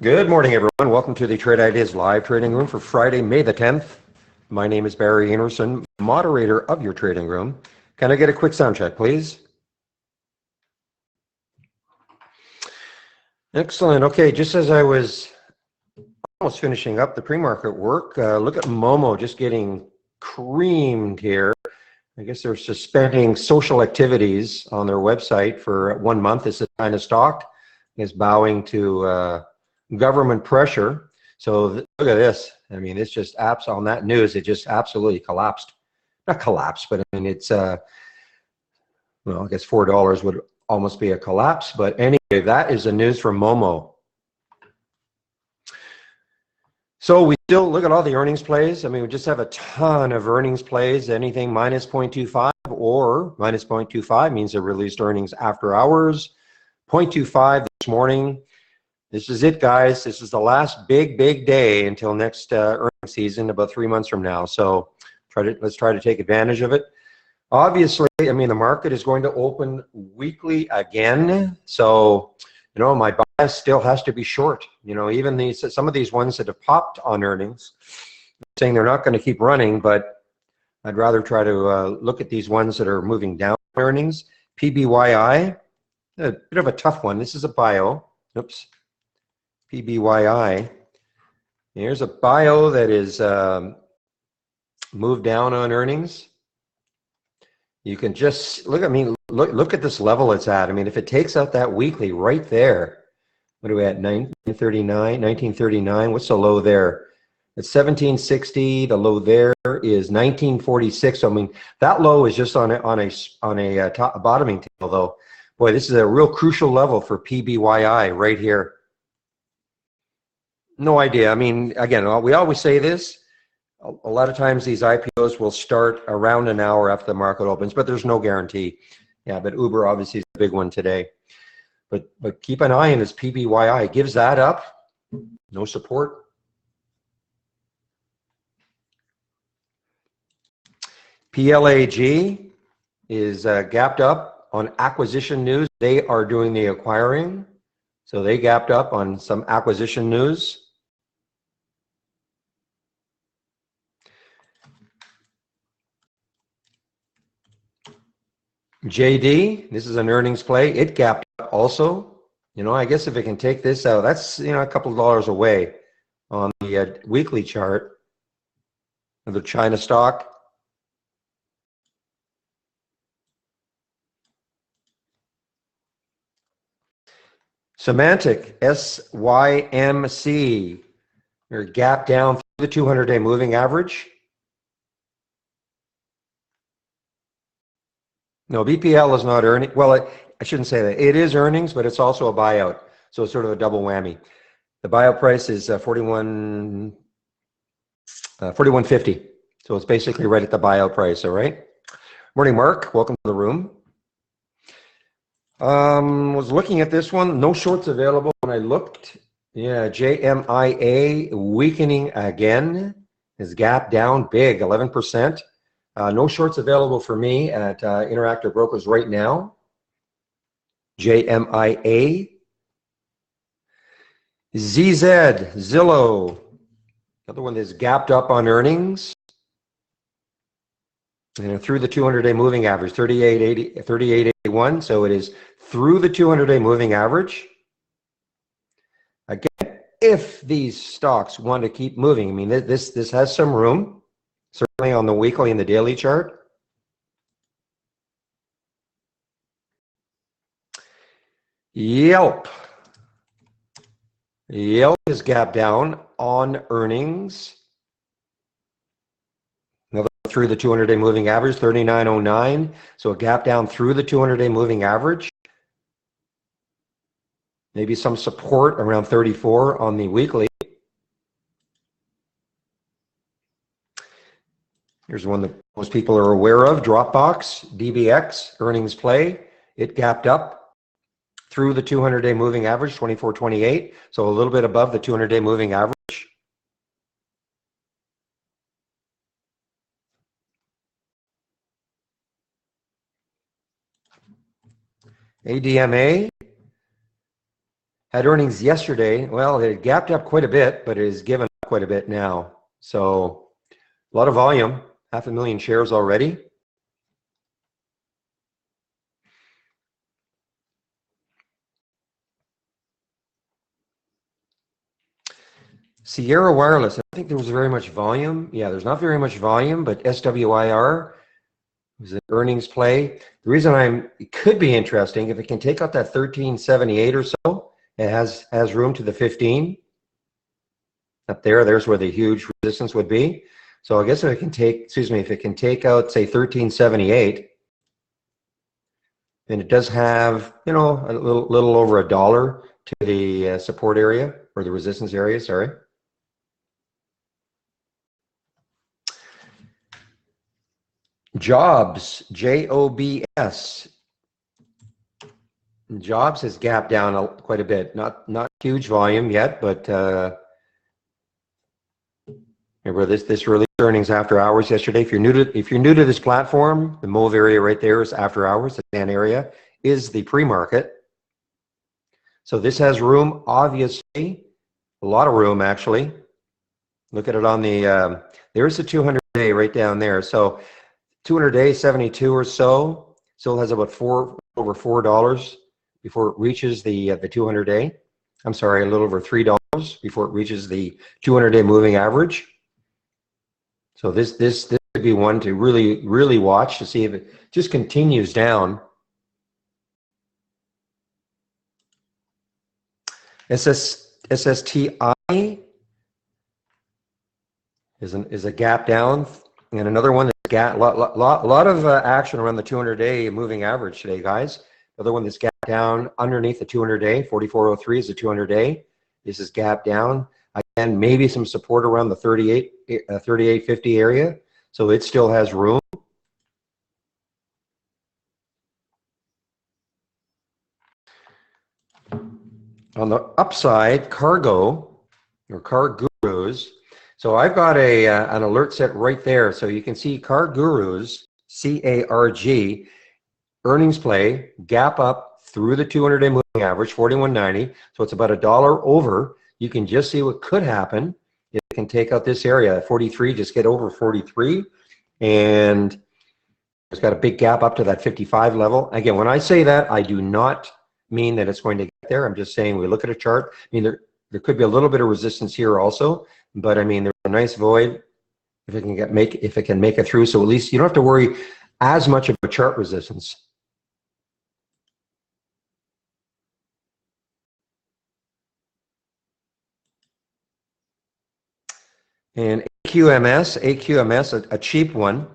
Good morning, everyone. Welcome to the Trade Ideas live trading room for Friday, May the 10th. My name is Barry Anderson, moderator of your trading room. Can I get a quick sound check, please? Excellent. Okay, just as I was almost finishing up the pre-market work, look at Momo just getting creamed here. I guess they're suspending social activities on their website for 1 month. It's a China stock. It's bowing to government pressure. So look at this. I mean, it's just apps on that news. It just absolutely collapsed. Not collapsed, but I mean, it's, well, I guess $4 would almost be a collapse. But anyway, that is the news from Momo. So we still look at all the earnings plays. I mean, we just have a ton of earnings plays, anything minus 0.25 or minus 0.25 means they released earnings after hours. 0.25 this morning. This is it, guys. This is the last big day until next earnings season, about 3 months from now. So let's try to take advantage of it. Obviously, I mean, the market is going to open weekly again. So, you know, my bias still has to be short. You know, even some of these ones that have popped on earnings, saying they're not going to keep running, but I'd rather try to look at these ones that are moving down earnings. PBYI, a bit of a tough one. This is a bio. Oops. PBYI. Here's a bio that is moved down on earnings. You can just look. I mean, look at this level it's at. I mean, if it takes out that weekly right there, what are we at? 1939. What's the low there? It's 1760. The low there is 1946. So I mean, that low is just on a bottoming tail, though. Boy, this is a real crucial level for PBYI right here. No idea. I mean, again, we always say this. A lot of times these IPOs will start around an hour after the market opens, but there's no guarantee. Yeah, but Uber obviously is a big one today. But keep an eye on this PBYI. Gives that up. No support. PLAG is gapped up on acquisition news. They are doing the acquiring. So they gapped up on some acquisition news. JD, this is an earnings play. It gapped up also. You know, I guess if it can take this out, that's, you know, a couple of dollars away on the weekly chart of the China stock. Symantec, SYMC, they're gap down through the 200-day moving average. No, BPL is not earning. Well, I shouldn't say that. It is earnings, but it's also a buyout. So it's sort of a double whammy. The buyout price is 41.50. So it's basically right at the buyout price, all right? Morning, Mark. Welcome to the room. Was looking at this one. No shorts available when I looked. Yeah, JMIA weakening again. His gap down big, 11%. No shorts available for me at Interactive Brokers right now. JMIA. ZZ, Zillow. Another one that's gapped up on earnings. And through the 200-day moving average, 38.81. So it is through the 200-day moving average. Again, if these stocks want to keep moving, I mean, this has some room, certainly on the weekly and the daily chart. Yelp. Yelp is gap down on earnings. Another through the 200-day moving average, 39.09. So a gap down through the 200-day moving average. Maybe some support around 34 on the weekly. Here's one that most people are aware of, Dropbox, DBX, earnings play. It gapped up through the 200-day moving average, 24.28, so a little bit above the 200-day moving average. ADMA had earnings yesterday. Well, it gapped up quite a bit, but it has given up quite a bit now. So a lot of volume, 500,000 shares already. Sierra Wireless, I think there was very much volume. Yeah, there's not very much volume, but SWIR was an earnings play. The reason it could be interesting, if it can take out that 1378 or so, it has room to the 15. Up there's where the huge resistance would be. So I guess if it can take, if it can take out, say, 1378, then it does have, a little over $1 to the support area, or the resistance area, sorry. Jobs, JOBS. Jobs has gapped down quite a bit. Not huge volume yet, but remember this released earnings after hours yesterday. If you're new to this platform, the mauve area right there is after hours. The tan area is the pre-market. So this has room, obviously, a lot of room actually. Look at it on the there's the 200-day right down there. So 200-day 72 or so, still has about over $4 before it reaches the 200-day. I'm sorry, a little over $3 before it reaches the 200-day moving average. So this could be one to really watch to see if it just continues down. SSTI is a gap down, and another one that's a lot of action around the 200-day moving average today, guys. Another one that's gapped down underneath the 200-day. 4403 is the 200-day. This is gap down. Again, maybe some support around the 3850 area. So it still has room. On the upside, Cargo or CarGurus. So I've got an alert set right there. So you can see CarGurus, CARG, earnings play, gap up through the 200-day moving average, 41.90. So it's about $1 over. You can just see what could happen. It can take out this area, 43, just get over 43. And it's got a big gap up to that 55 level. Again, when I say that, I do not mean that it's going to get there. I'm just saying we look at a chart. I mean, there could be a little bit of resistance here also, but I mean, there's a nice void if it can make it through. So at least you don't have to worry as much about chart resistance. And AQMS, a cheap one.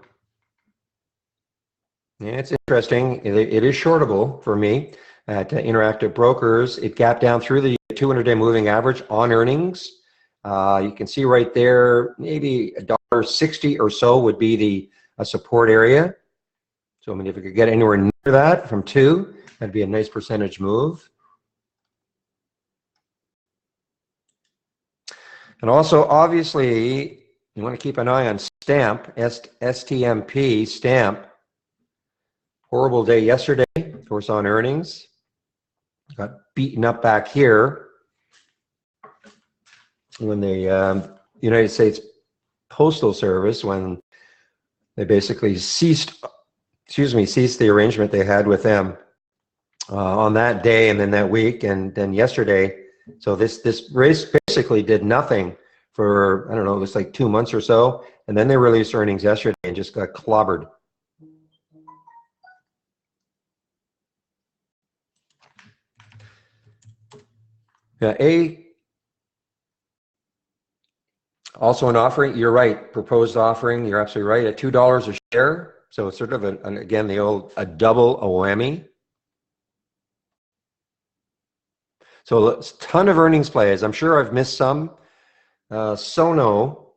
Yeah, it's interesting. It is shortable for me at Interactive Brokers. It gapped down through the 200-day moving average on earnings. You can see right there, maybe $1.60 or so would be a support area. So I mean, if it could get anywhere near that from 2, that'd be a nice percentage move. And also, obviously, you want to keep an eye on Stamp, STMP, Stamp. Horrible day yesterday, of course, on earnings. Got beaten up back here when the United States Postal Service, when they basically ceased the arrangement they had with them on that day and then that week and then yesterday. So this race basically did nothing for, I don't know, it was like 2 months or so, and then they released earnings yesterday and just got clobbered. Yeah, also an offering, you're right, proposed offering, you're absolutely right, at $2 a share. So it's sort of, again, a double, a whammy. So a ton of earnings plays. I'm sure I've missed some. Sono.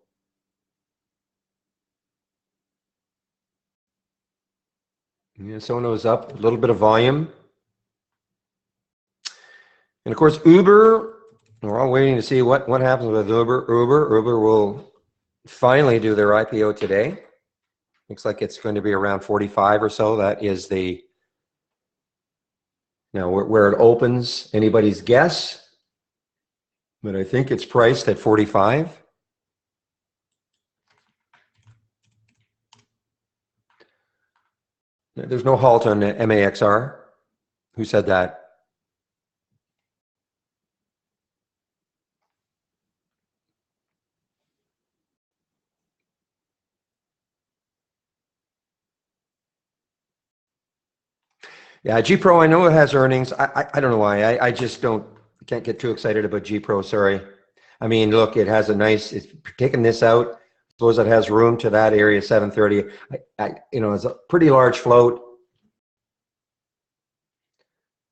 Yeah, Sono's up, a little bit of volume. And of course, Uber, we're all waiting to see what happens with Uber. Uber will finally do their IPO today. Looks like it's going to be around 45 or so. That is where it opens. Anybody's guess. but I think it's priced at 45. There's no halt on MAXR. Who said that? Yeah, GPro, I know it has earnings. I don't know why. I just can't get too excited about GPro, sorry. I mean, look, it has a nice, it's taking this out. I suppose it has room to that area 730. It's a pretty large float.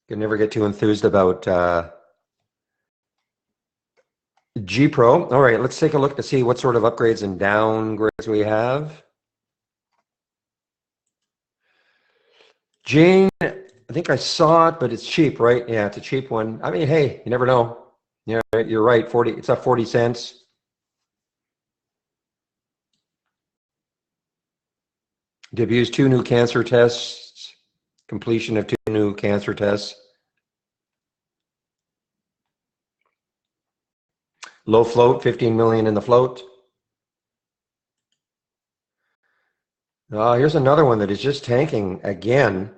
Can never get too enthused about GPro. All right, let's take a look to see what sort of upgrades and downgrades we have. Jane, I think I saw it, but it's cheap, right? Yeah, it's a cheap one. I mean, hey, you never know. Yeah, you're right. 40. It's up 40 cents. Debuts 2 new cancer tests. Completion of 2 new cancer tests. Low float, 15 million in the float. Here's another one that is just tanking again.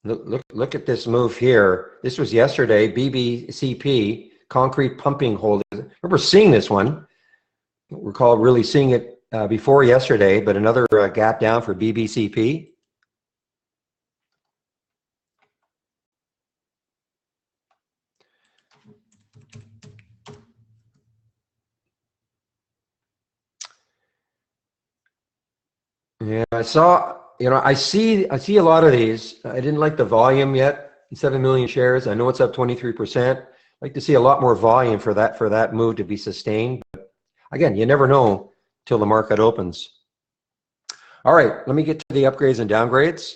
Look at this move here. This was yesterday. BBCP, concrete pumping holdings. I remember seeing this one. I recall really seeing it before yesterday, but another gap down for BBCP. Yeah, I saw, I see a lot of these. I didn't like the volume yet. 7 million shares. I know it's up 23%. I'd like to see a lot more volume for that move to be sustained. But again, you never know till the market opens. All right, let me get to the upgrades and downgrades.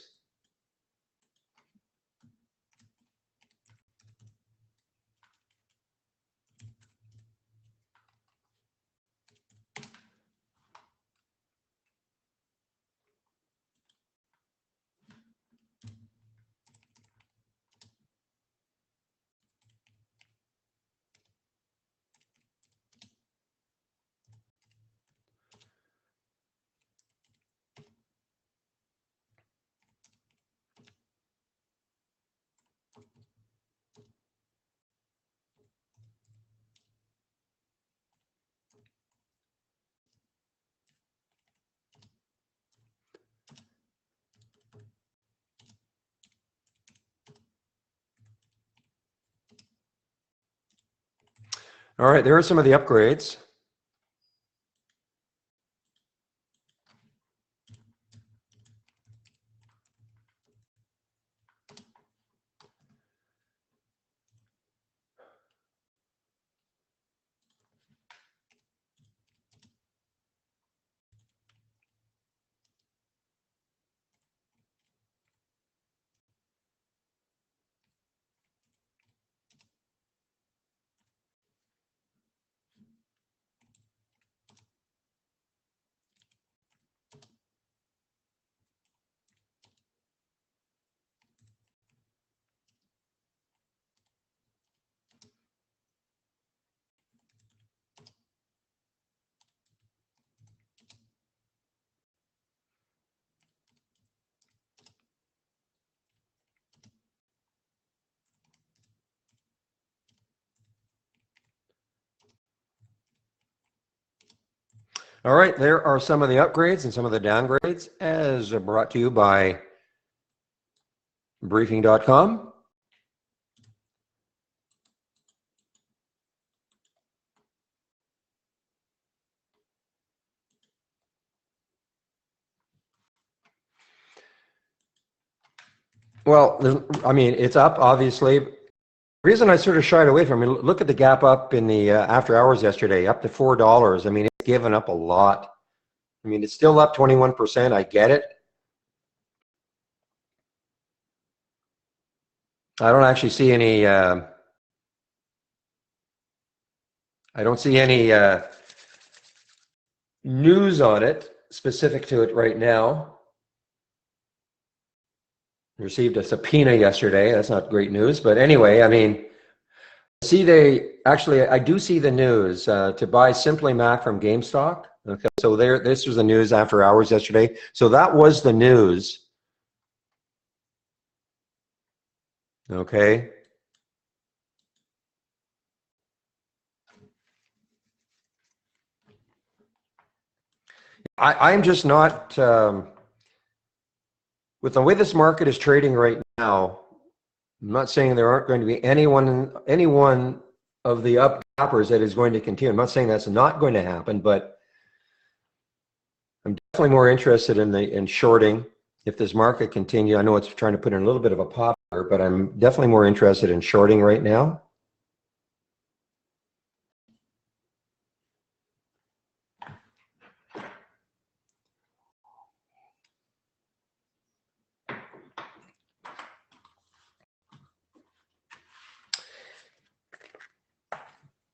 All right, there are some of the upgrades. All right, there are some of the upgrades and some of the downgrades as brought to you by briefing.com. Well, I mean, it's up, obviously. The reason I sort of shied away from it, look at the gap up in the after hours yesterday, up to $4. I mean, it's given up a lot. I mean, it's still up 21%. I get it. I don't actually see any, I don't see any news on it specific to it right now. Received a subpoena yesterday. That's not great news. But anyway, I mean, see they actually, I do see the news to buy Simply Mac from GameStop. Okay, so this was the news after hours yesterday. So that was the news. Okay. I'm just not, with the way this market is trading right now, I'm not saying there aren't going to be any one of the up gappers that is going to continue. I'm not saying that's not going to happen, but I'm definitely more interested in shorting if this market continue. I know it's trying to put in a little bit of a pop here, but I'm definitely more interested in shorting right now.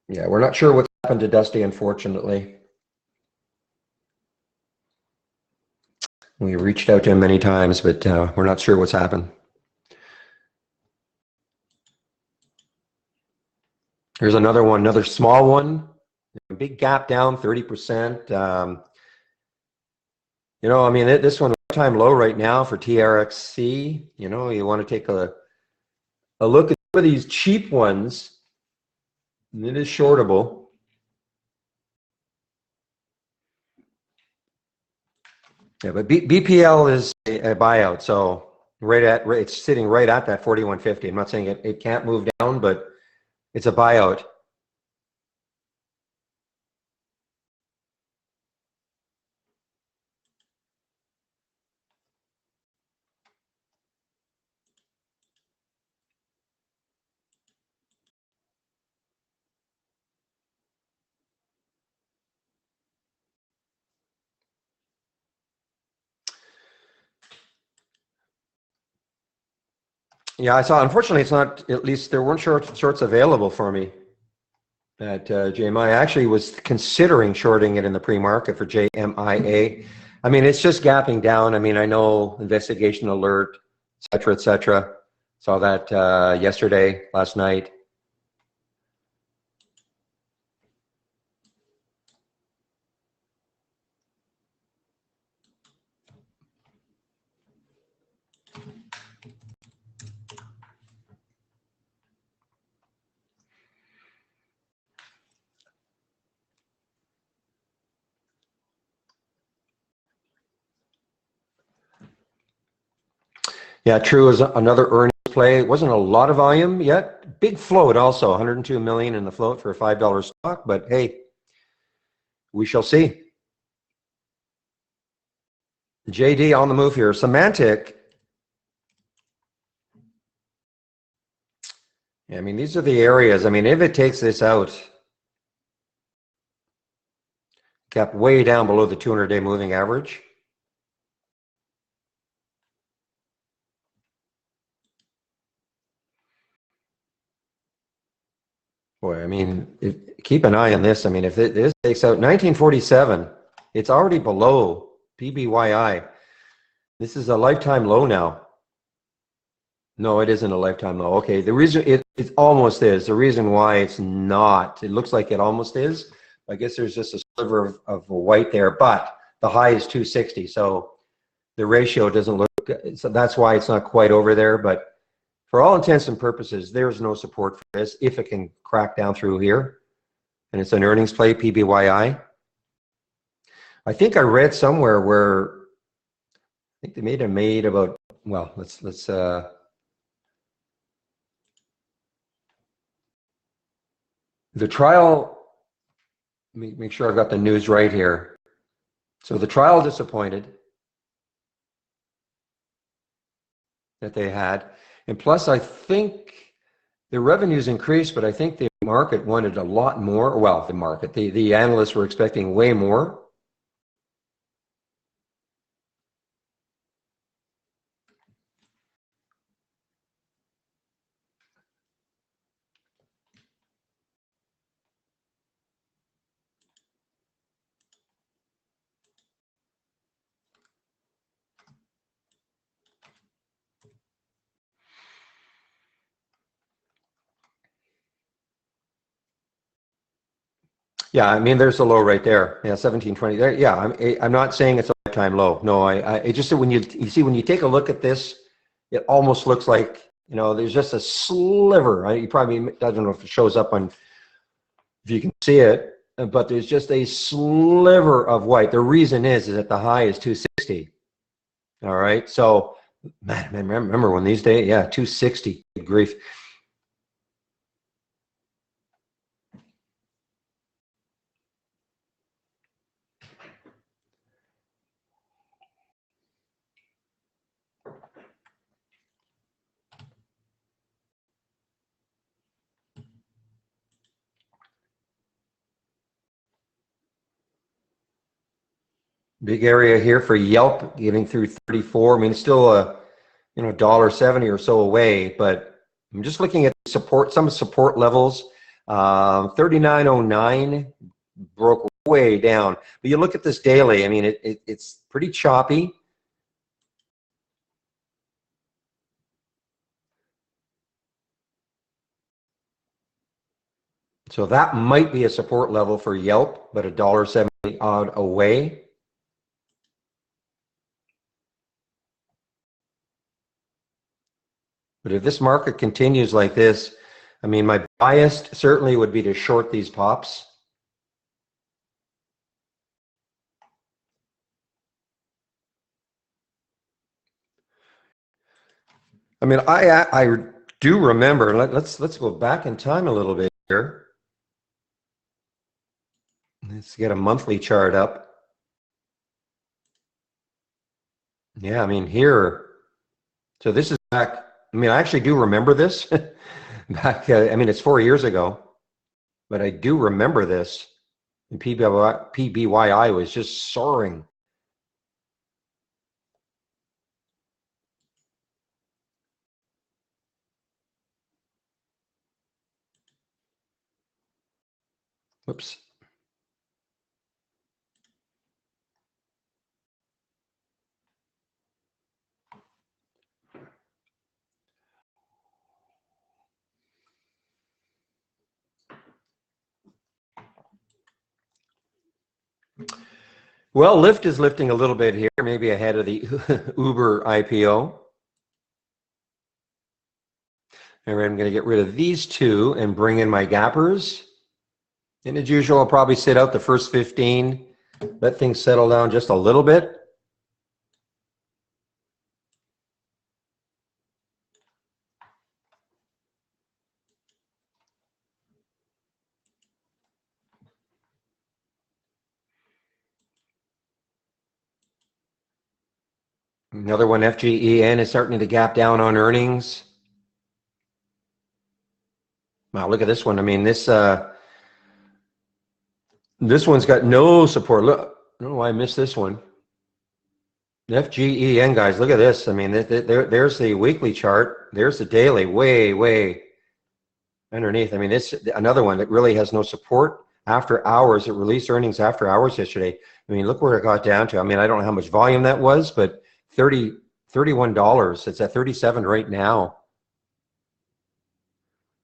Yeah, we're not sure what's happened to Dusty, unfortunately. We reached out to him many times, but we're not sure what's happened. Here's another one, another small one. Big gap down, 30%. You know, I mean, this one time low right now for TRXC. You know, you want to take a look at some of these cheap ones. And it is shortable. Yeah, but BPL is a buyout, so it's sitting right at that 41.50. I'm not saying it can't move down, but it's a buyout. Yeah, I saw. Unfortunately, it's not. At least there weren't shorts available for me at JMI. I actually was considering shorting it in the pre-market for JMIA. I mean, it's just gapping down. I mean, I know investigation alert, et cetera, et cetera. Saw that yesterday, last night. Yeah, True is another earnings play. It wasn't a lot of volume yet. Big float also, 102 million in the float for a $5 stock. But hey, we shall see. JD on the move here. Symantec. Yeah, I mean, these are the areas. I mean, if it takes this out, kept way down below the 200-day moving average. Boy, I mean, keep an eye on this. I mean, if this takes out 1947, it's already below PBYI. This is a lifetime low now. No, it isn't a lifetime low. Okay, the reason it almost is. The reason why it's not, it looks like it almost is. I guess there's just a sliver of white there, but the high is 260. So the ratio doesn't look, so that's why it's not quite over there. But for all intents and purposes, there's no support for this if it can crack down through here. And it's an earnings play, PBYI. I think I read somewhere where I think they made about, well, let's the trial, let me make sure I've got the news right here. So the trial disappointed that they had. And plus, I think the revenues increased, but I think the market wanted a lot more. Well, the analysts were expecting way more. Yeah, I mean, there's a low right there. Yeah, 1720 there. Yeah, I'm not saying it's a lifetime low. No, it just when you see when you take a look at this, it almost looks like, you know, there's just a sliver. Right? You probably, I don't know if it shows up on, if you can see it, but there's just a sliver of white. The reason is that the high is 260. All right, so man, remember when these days, yeah, 260. Good grief. Big area here for Yelp, getting through 34. I mean, it's still a, you know, $1.70 or so away, but I'm just looking at support, some support levels. 39.09 broke way down. But you look at this daily, I mean, it's pretty choppy. So that might be a support level for Yelp, but $1.70 odd away. But if this market continues like this, I mean, my bias certainly would be to short these pops. I mean, I do remember. Let's go back in time a little bit here. Let's get a monthly chart up. Yeah, I mean here. So this is back. I mean, I actually do remember this back. I mean, it's 4 years ago, but I do remember this. And PBYI was just soaring. Whoops. Well, Lyft is lifting a little bit here, maybe ahead of the Uber IPO. And I'm going to get rid of these two and bring in my gappers. And as usual, I'll probably sit out the first 15, let things settle down just a little bit. Another one, FGEN, is starting to gap down on earnings. Wow, look at this one. I mean, this one's got no support. Look, I don't know why I missed this one. FGEN, guys, look at this. I mean, there's the weekly chart. There's the daily, way underneath. I mean, this another one that really has no support after hours. It released earnings after hours yesterday. I mean, look where it got down to. I mean, I don't know how much volume that was, but $31. It's at 37 right now.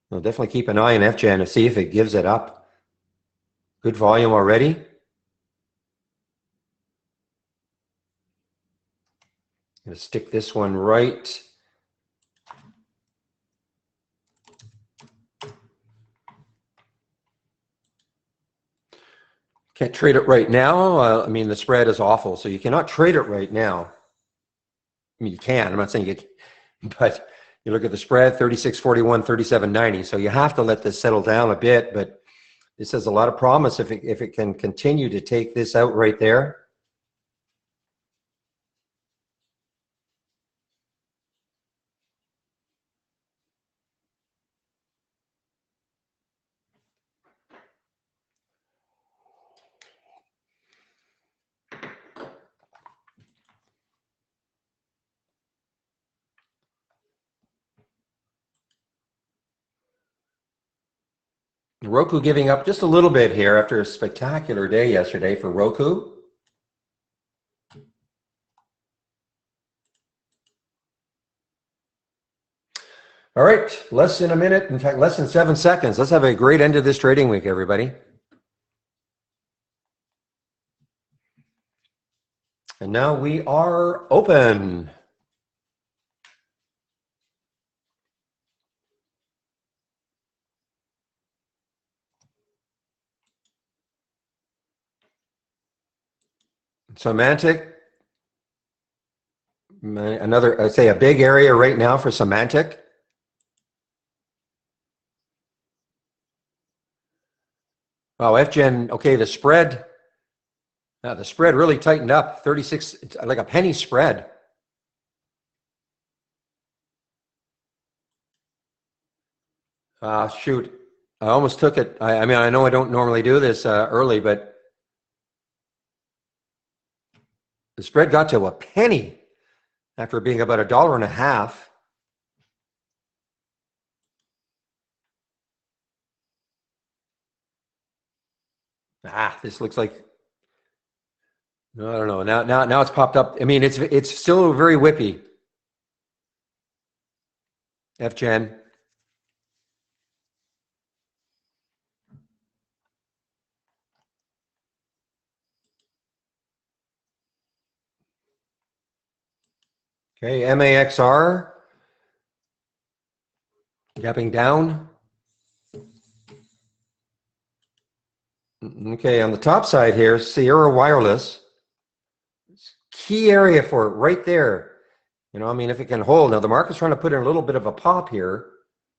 We'll definitely keep an eye on FGEN to see if it gives it up. Good volume already. I'm going to stick this one right. Can't trade it right now. I mean, the spread is awful, so you cannot trade it right now. I mean, you can. I'm not saying you can, but you look at the spread, 36.41, 37.90. So you have to let this settle down a bit, but this has a lot of promise if it can continue to take this out right there. Roku giving up just a little bit here after a spectacular day yesterday for Roku. All right, less than a minute, in fact, less than 7 seconds. Let's have a great end of this trading week, everybody. And now we are open. Semantic, another, I'd say a big area right now for Semantic. Oh, FGen, okay, the spread really tightened up, 36, like a penny spread. Shoot, I almost took it. I mean, I know I don't normally do this early, but the spread got to a penny after being about $1.50. This looks like, no, I don't know. Now it's popped up. I mean, it's still very whippy. FGen. Okay, MAXR gapping down. Okay, on the top side here, Sierra Wireless. Key area for it right there. You know, I mean, if it can hold. Now, the market's trying to put in a little bit of a pop here.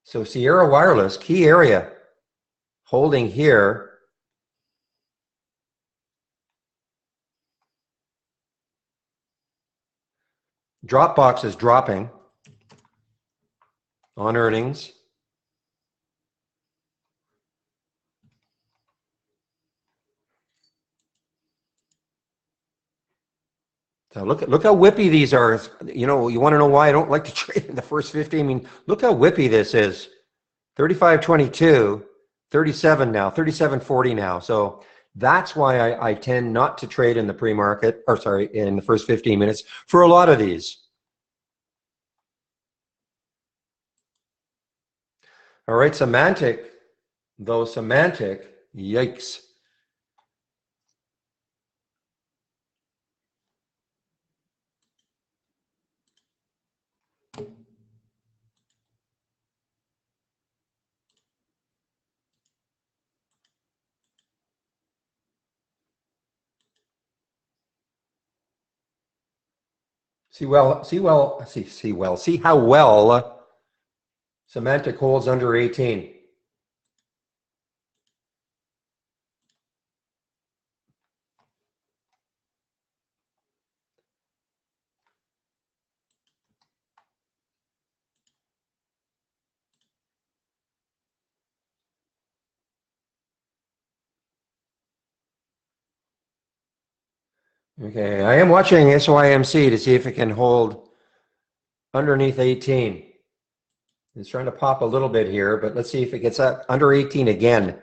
So Sierra Wireless, key area, holding here. Dropbox is dropping on earnings. So look how whippy these are. You know, you want to know why I don't like to trade in the first 50? I mean, look how whippy this is. 35.22, 37 now, 37.40 now. So that's why I tend not to trade in the pre-market, or sorry, in the first 15 minutes for a lot of these. All right, Semantic, though Semantic, yikes. See how well Semantic holds under 18. Okay, I am watching SYMC to see if it can hold underneath 18. It's trying to pop a little bit here, but let's see if it gets up under 18 again.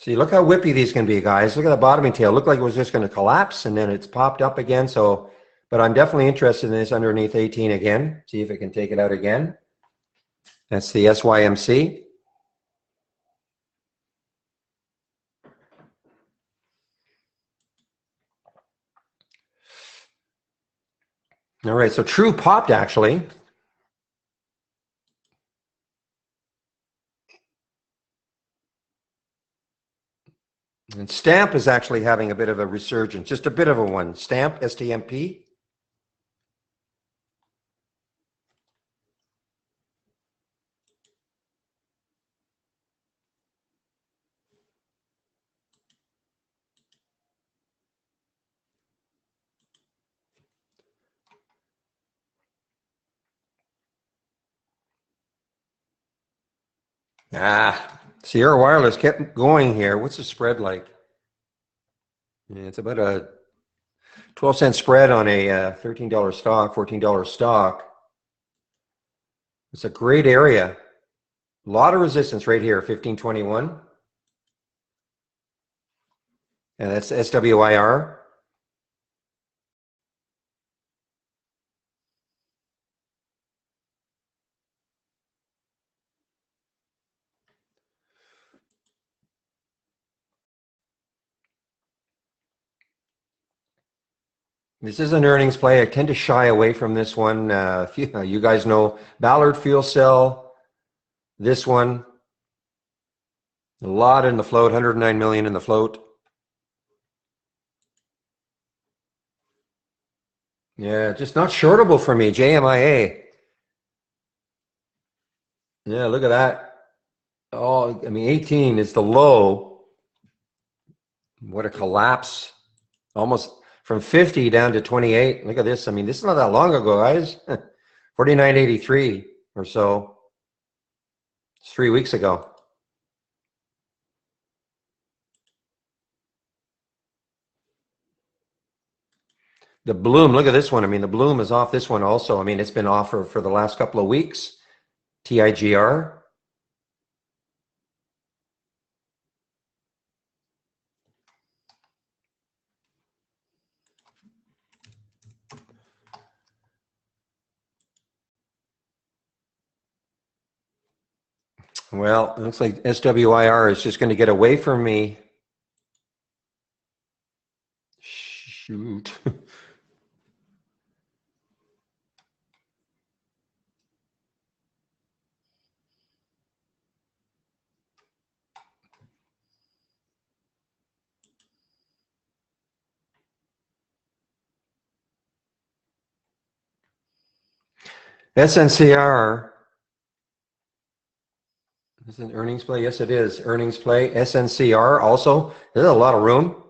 See, look how whippy these can be, guys. Look at the bottoming tail. Looked like it was just going to collapse, and then it's popped up again. So, but I'm definitely interested in this underneath 18 again. See if it can take it out again. That's the SYMC. All right, so True popped actually. And Stamp is actually having a bit of a resurgence, just a bit of a one. Stamp, STMP. Sierra Wireless kept going here. What's the spread like? Yeah, it's about a 12-cent spread on a $13 stock, $14 stock. It's a great area. A lot of resistance right here, 1521. And that's SWIR. This is an earnings play. I tend to shy away from this one. You guys know Ballard Fuel Cell, this one. A lot in the float, 109 million in the float. Yeah, just not shortable for me, JMIA. Yeah, look at that. Oh, I mean, 18 is the low. What a collapse. Almost from 50 down to 28. Look at this. I mean, this is not that long ago, guys. 49.83 or so. It's 3 weeks ago. The bloom, look at this one. I mean, the bloom is off this one also. I mean, it's been off for the last couple of weeks. TIGR. Well, it looks like SWIR is just going to get away from me. Shoot. SNCR. Is it an earnings play? Yes, it is. Earnings play. SNCR also. There's a lot of room.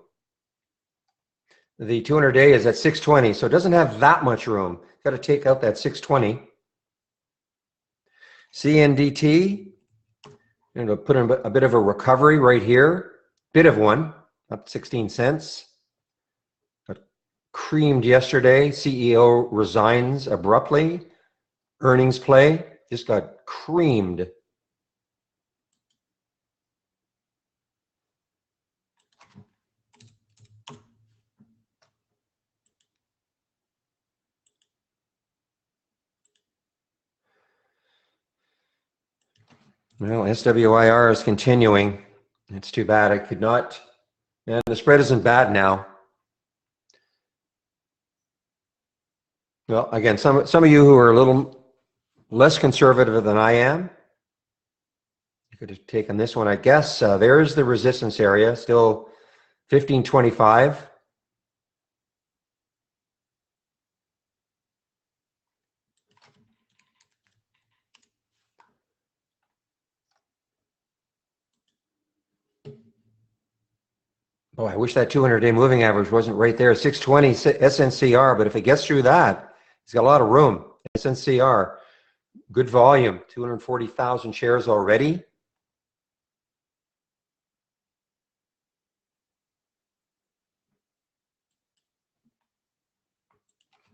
The 200-day is at 620, so it doesn't have that much room. Got to take out that 620. CNDT, I'm going to put in a bit of a recovery right here. Bit of one, up 16 cents. Got creamed yesterday. CEO resigns abruptly. Earnings play, just got creamed. Well, SWIR is continuing. It's too bad. I could not. And the spread isn't bad now. Well, again, some of you who are a little less conservative than I am, you could have taken this one, I guess. There's the resistance area, still 1525. Oh, I wish that 200-day moving average wasn't right there. 620 SNCR, but if it gets through that, it's got a lot of room. SNCR, good volume, 240,000 shares already.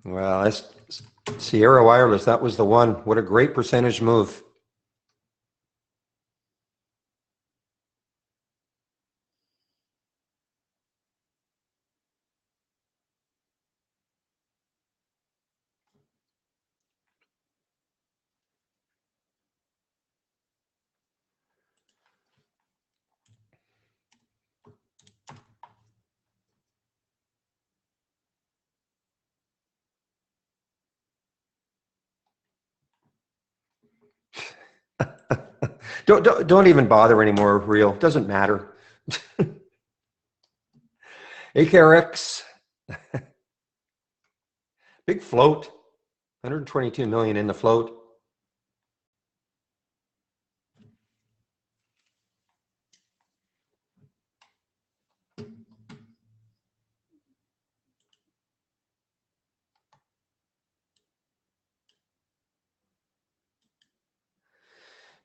Well, that's Sierra Wireless, that was the one. What a great percentage move. Don't even bother anymore, real. Doesn't matter. AKRX, big float, 122 million in the float.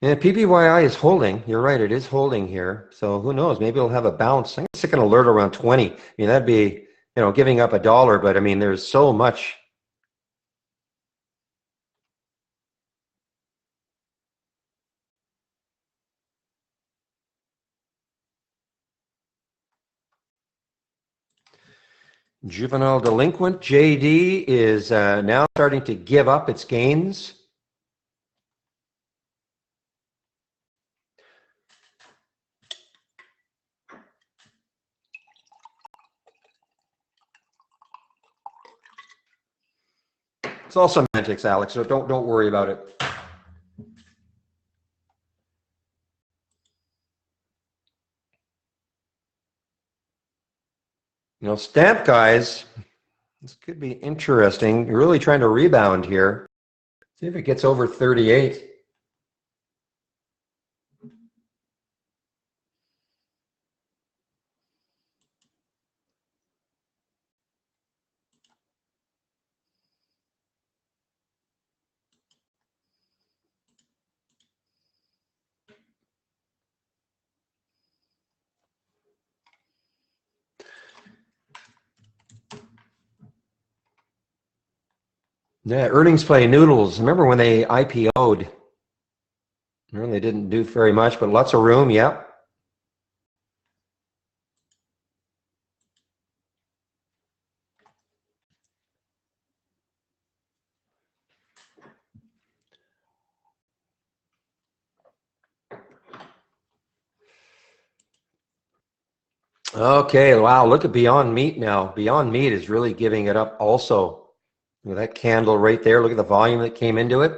And PPYI is holding. You're right, it is holding here. So who knows? Maybe it'll have a bounce. I think stick an alert around 20. I mean, that'd be, giving up $1, but I mean, there's so much. Juvenile delinquent, JD, is now starting to give up its gains. It's all semantics, Alex, so don't worry about it. Stamp guys, this could be interesting. You're really trying to rebound here. See if it gets over 38. Yeah, earnings play Noodles. Remember when they IPO'd? Remember they didn't do very much, but lots of room. Yep. Okay, wow, look at Beyond Meat now. Beyond Meat is really giving it up also. With that candle right there, look at the volume that came into it.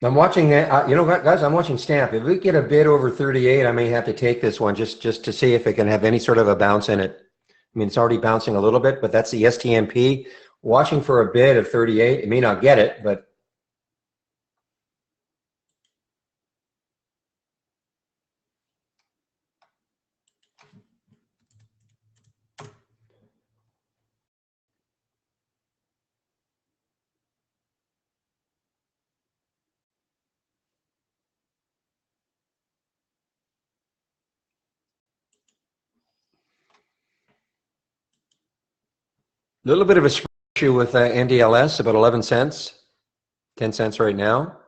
I'm watching, guys, I'm watching Stamp. If we get a bid over 38, I may have to take this one just to see if it can have any sort of a bounce in it. I mean, it's already bouncing a little bit, but that's the STMP. Watching for a bid of 38. It may not get it, but a little bit of a issue with NDLS, about 11 cents, 10 cents right now.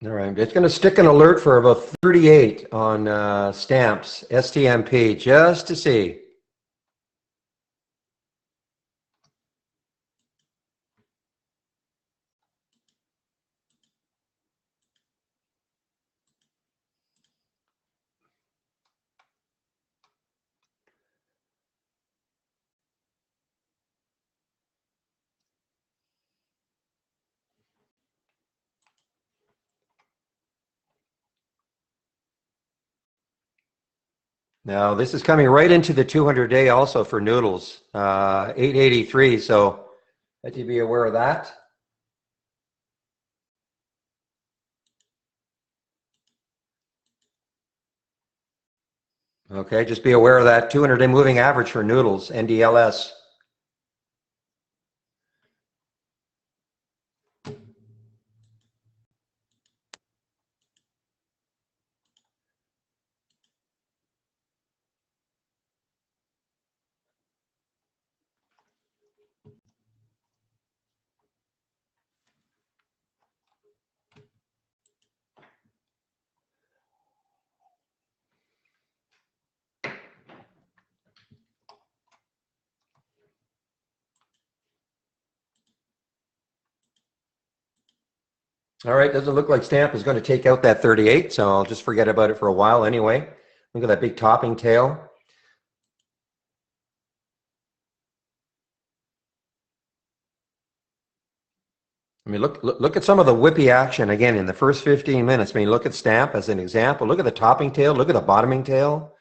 All right, it's going to stick an alert for about 38 on Stamps, STMP, just to see. Now, this is coming right into the 200-day also for Noodles, 883, so let you be aware of that. Okay, just be aware of that 200-day moving average for Noodles, NDLS. All right, doesn't look like Stamp is going to take out that 38, so I'll just forget about it for a while anyway. Look at that big topping tail. I mean, look at some of the whippy action again in the first 15 minutes. I mean, look at Stamp as an example. Look at the topping tail. Look at the bottoming tail.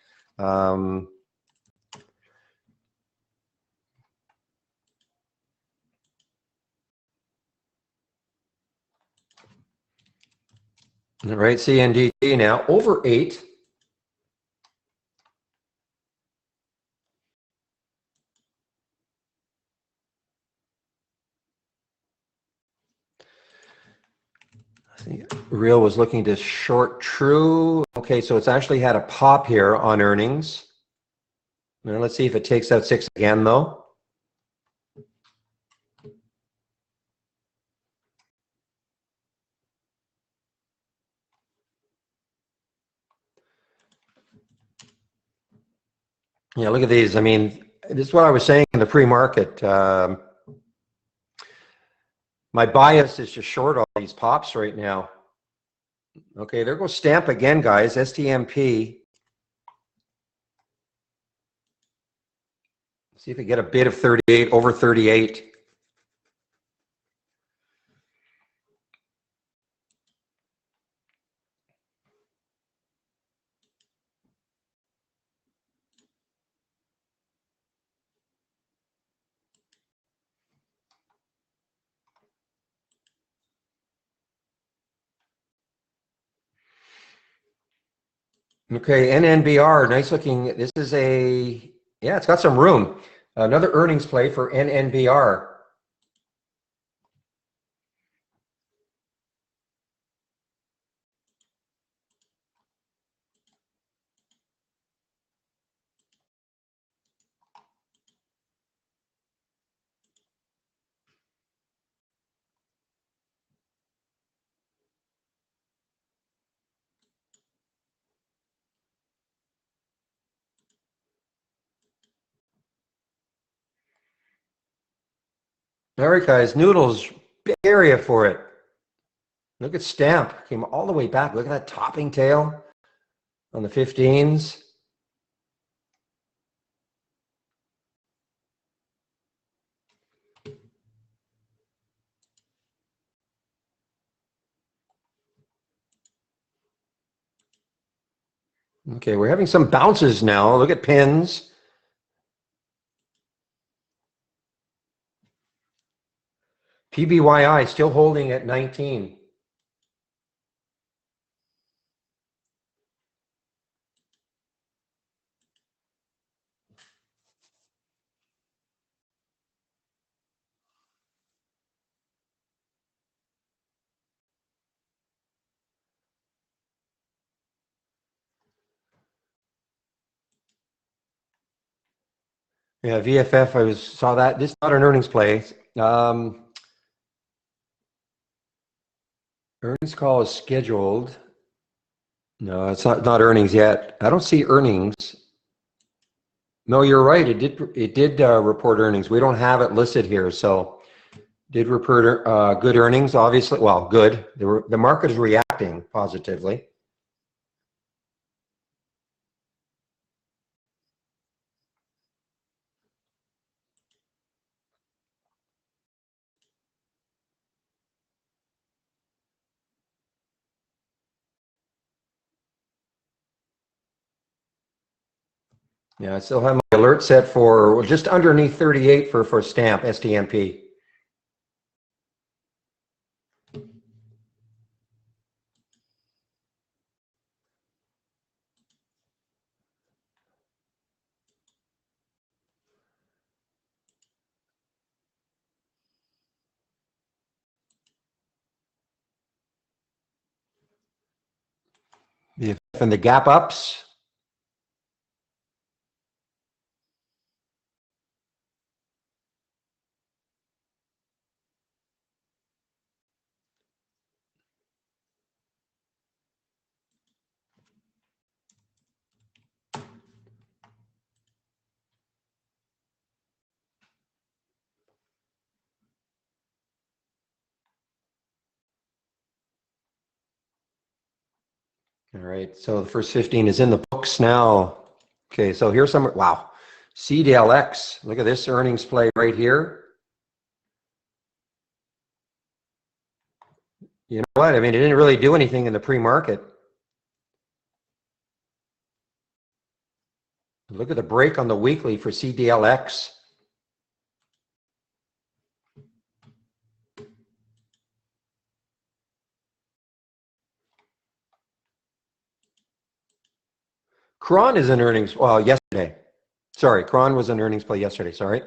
All right, CNDT now over 8. Real was looking to short true. Okay, so it's actually had a pop here on earnings. Now let's see if it takes out 6 again, though. Yeah, look at these. I mean, this is what I was saying in the pre-market. My bias is to short all these pops right now. Okay, there goes Stamp again, guys. STMP. See if we get a bid of 38, over 38. Okay, NNBR, nice looking. This is a, yeah, it's got some room. Another earnings play for NNBR. All right, guys, Noodles, big area for it. Look at Stamp, came all the way back. Look at that topping tail on the 15s. Okay, we're having some bounces now. Look at pins. PBYI still holding at 19. Yeah, VFF, saw that. This is not an earnings play. Earnings call is scheduled. No, it's not earnings yet. I don't see earnings. No, you're right. It did report earnings. We don't have it listed here, so did report good earnings. Obviously, well, good. The market is reacting positively. Yeah, I still have my alert set for just underneath 38 for Stamp STMP. And the gap ups. All right, so the first 15 is in the books now. Okay, so here's some, wow. CDLX, look at this earnings play right here. You know what? I mean, it didn't really do anything in the pre-market. Look at the break on the weekly for CDLX. Cron is an earnings, well, yesterday. Sorry, Cron was an earnings play yesterday, sorry.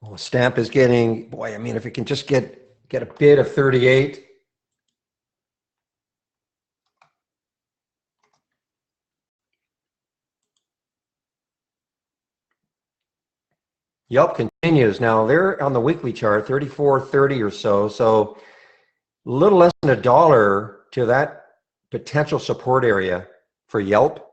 Well, Stamp is getting, boy, I mean, if it can just get a bid of 38. Yelp continues. Now they're on the weekly chart, 34.30 or so. So a little less than $1 to that potential support area for Yelp.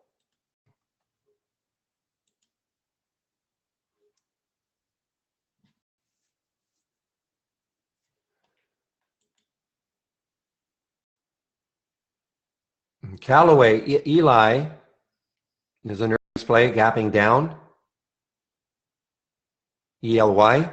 Callaway, Eli is an earnings play, gapping down. ELY.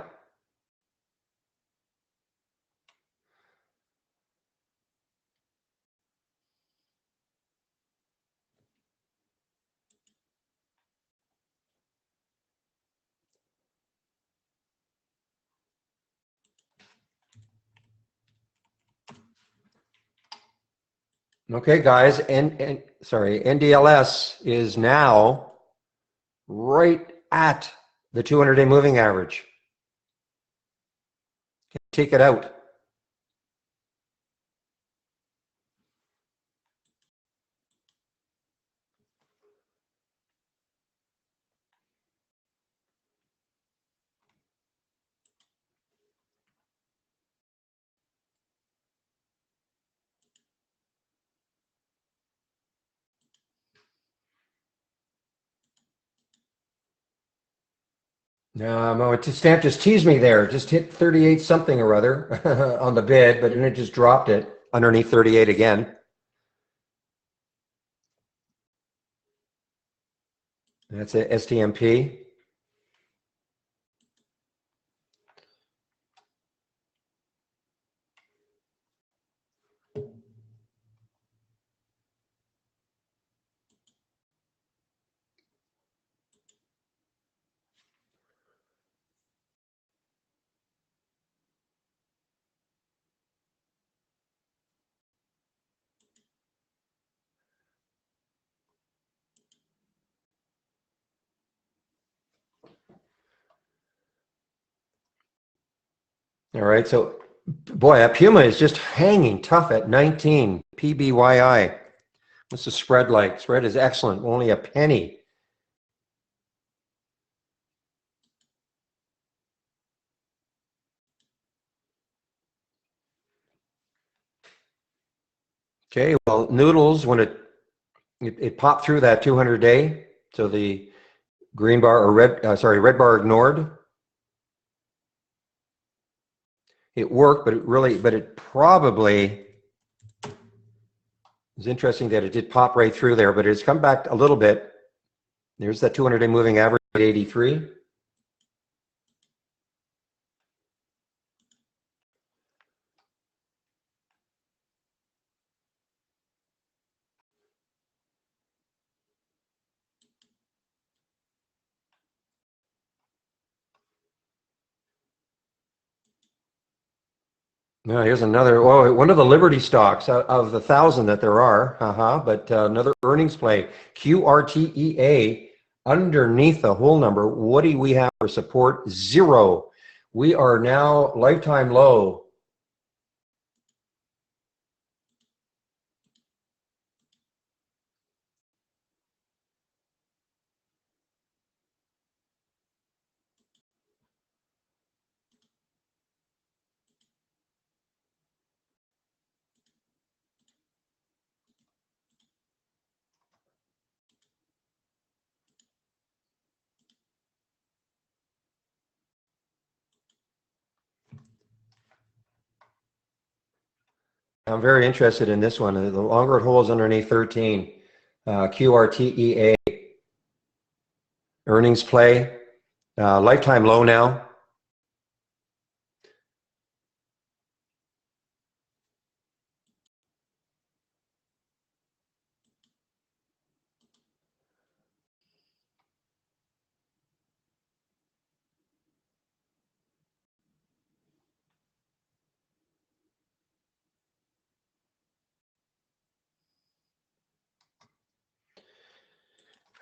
Okay, guys, sorry, NDLS is now right at the 200-day moving average. Take it out. No, Stamp just teased me there. Just hit 38 something or other on the bid, but then it just dropped it underneath 38 again. That's a STMP. All right, so boy, that Puma is just hanging tough at 19 PBYI. What's the spread like? Spread is excellent, only a penny. Okay, well, Noodles, when it popped through that 200-day, so the green bar or red bar ignored. It worked, but it probably is interesting that it did pop right through there, but it's come back a little bit. There's that 200-day moving average at 83. No, here's another, oh, one of the Liberty stocks of the 1,000 that there are, but another earnings play, QRTEA, underneath the whole number. What do we have for support? 0. We are now lifetime low. I'm very interested in this one. The longer it holds underneath 13, QRTEA, earnings play, lifetime low now.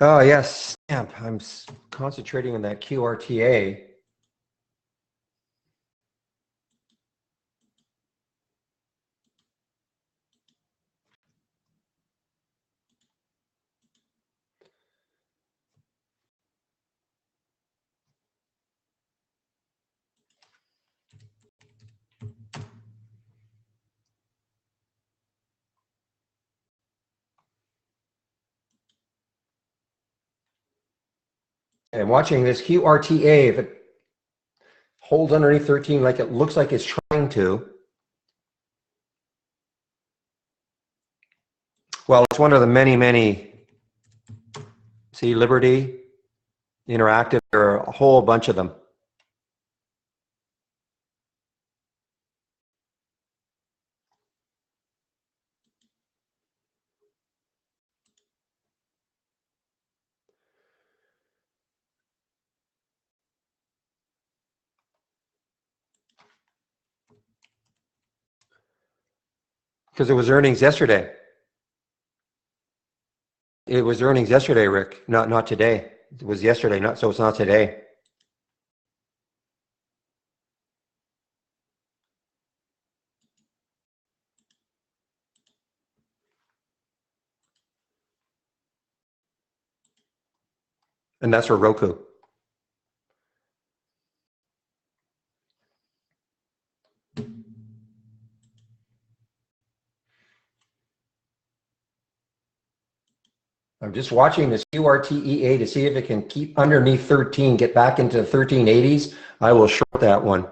Oh, yes, stamp. I'm concentrating on that QRTA. And watching this QRTA, if it holds underneath 13 like it looks like it's trying to, well, it's one of the many, many, see, Liberty, Interactive, there are a whole bunch of them. Because it was earnings yesterday. It was earnings yesterday, Rick, not today. It was yesterday, not so it's not today. And that's for Roku. I'm just watching this QRTEA to see if it can keep underneath 13, get back into the 1380s. I will short that one.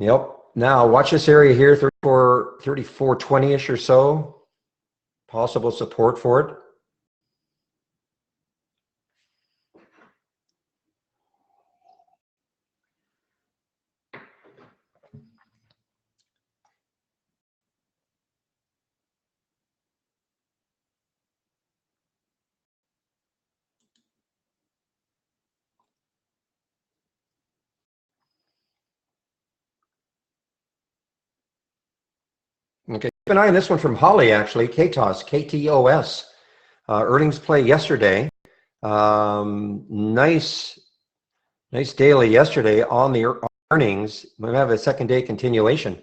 Yep. Now watch this area here, 3420-ish or so. Possible support for it. Okay, keep an eye on this one from Holly, actually, KTOS, KTOS. Earnings play yesterday. Nice daily yesterday on the earnings. We have a second day continuation.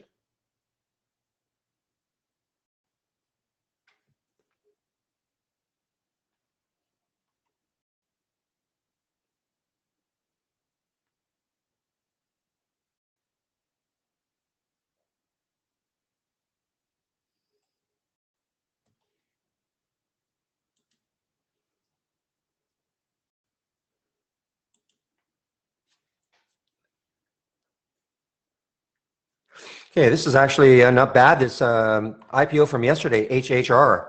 Okay, this is actually not bad. This IPO from yesterday, HHR.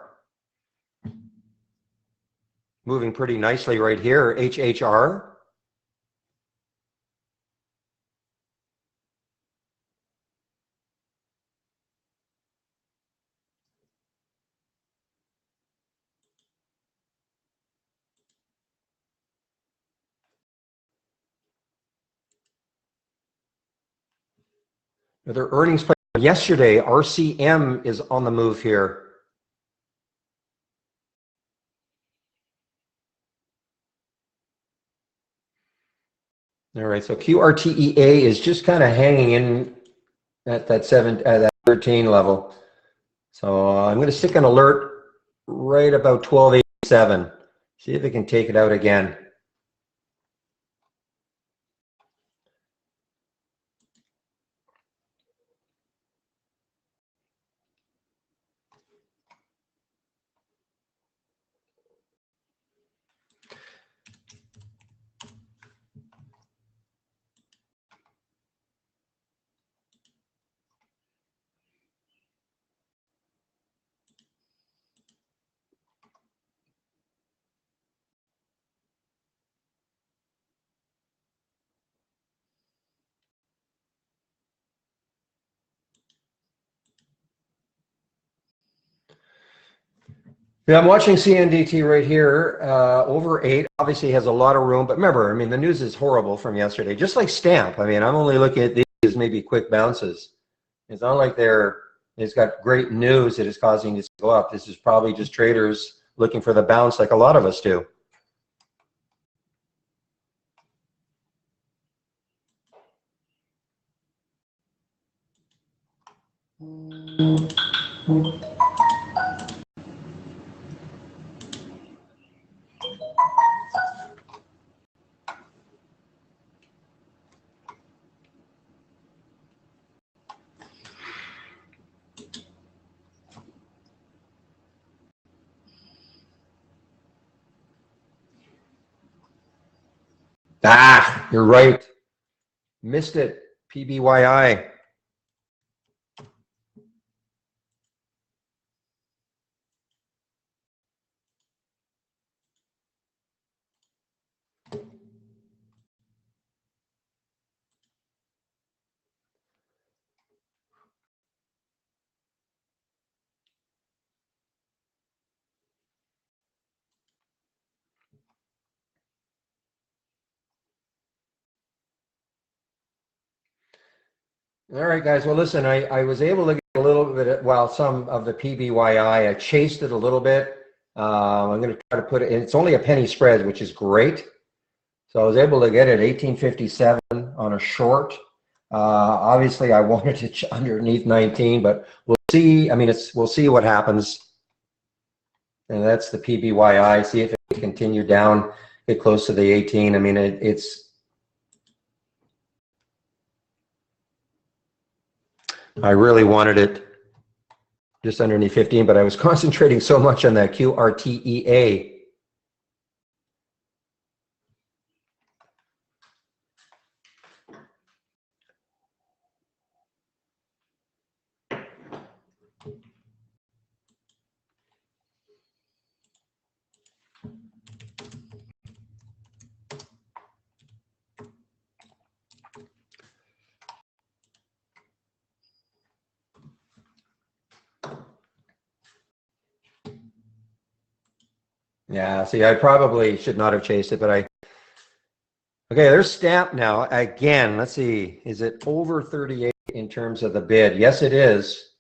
Moving pretty nicely right here, HHR. Their earnings play yesterday, RCM is on the move here. All right, so QRTEA is just kind of hanging in at that 13 level. So I'm going to stick an alert right about 1287. See if it can take it out again. Yeah, I'm watching CNDT right here, over 8, obviously has a lot of room, but remember, I mean, the news is horrible from yesterday, just like Stamp. I mean, I'm only looking at these as maybe quick bounces. It's not like it's got great news that is causing it to go up. This is probably just traders looking for the bounce like a lot of us do. Ah, you're right. Missed it. PBYI. All right, guys. Well, listen, I was able to get a little bit, well, some of the PBYI. I chased it a little bit. I'm going to try to put it in. It's only a penny spread, which is great. So I was able to get it 1857 on a short. Obviously, I wanted it underneath 19, but we'll see. I mean, we'll see what happens. And that's the PBYI. See if it can continue down, get close to the 18. I mean, I really wanted it just underneath 15, but I was concentrating so much on that QRTEA. Yeah, see, I probably should not have chased it, but okay, there's Stamp now. Again, let's see, is it over 38 in terms of the bid? Yes, it is.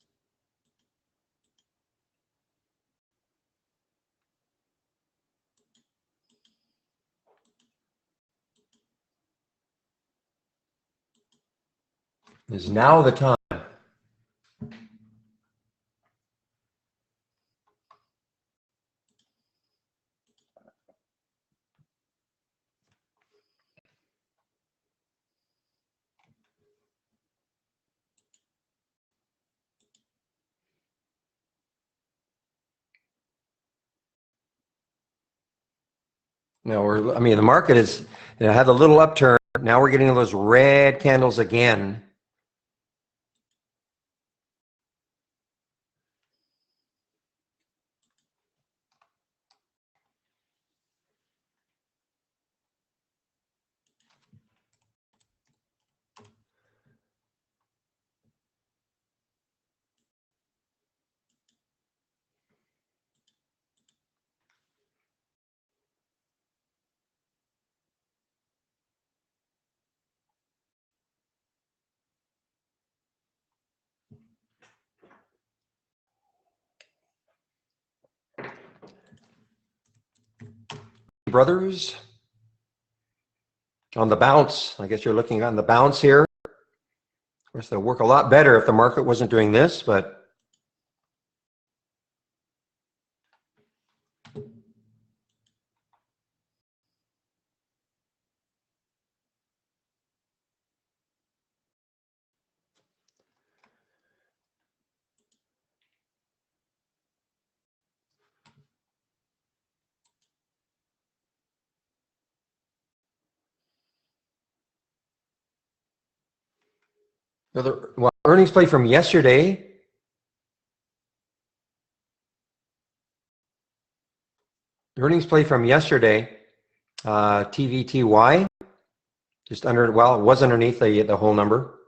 Is now the time. Now I mean, the market had a little upturn. Now we're getting those red candles again. Brothers, on the bounce. I guess you're looking on the bounce here. Of course, they'll work a lot better if the market wasn't doing this, but well, earnings play from yesterday. Earnings play from yesterday. TVTY, just under, well, it was underneath the whole number.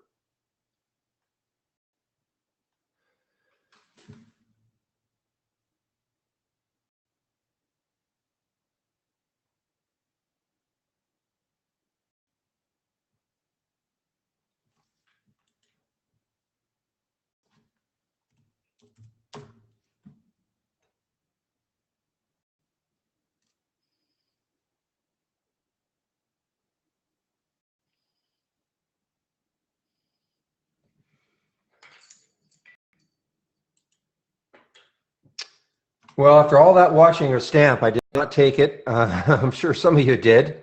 Well, after all that watching your stamp, I did not take it. I'm sure some of you did.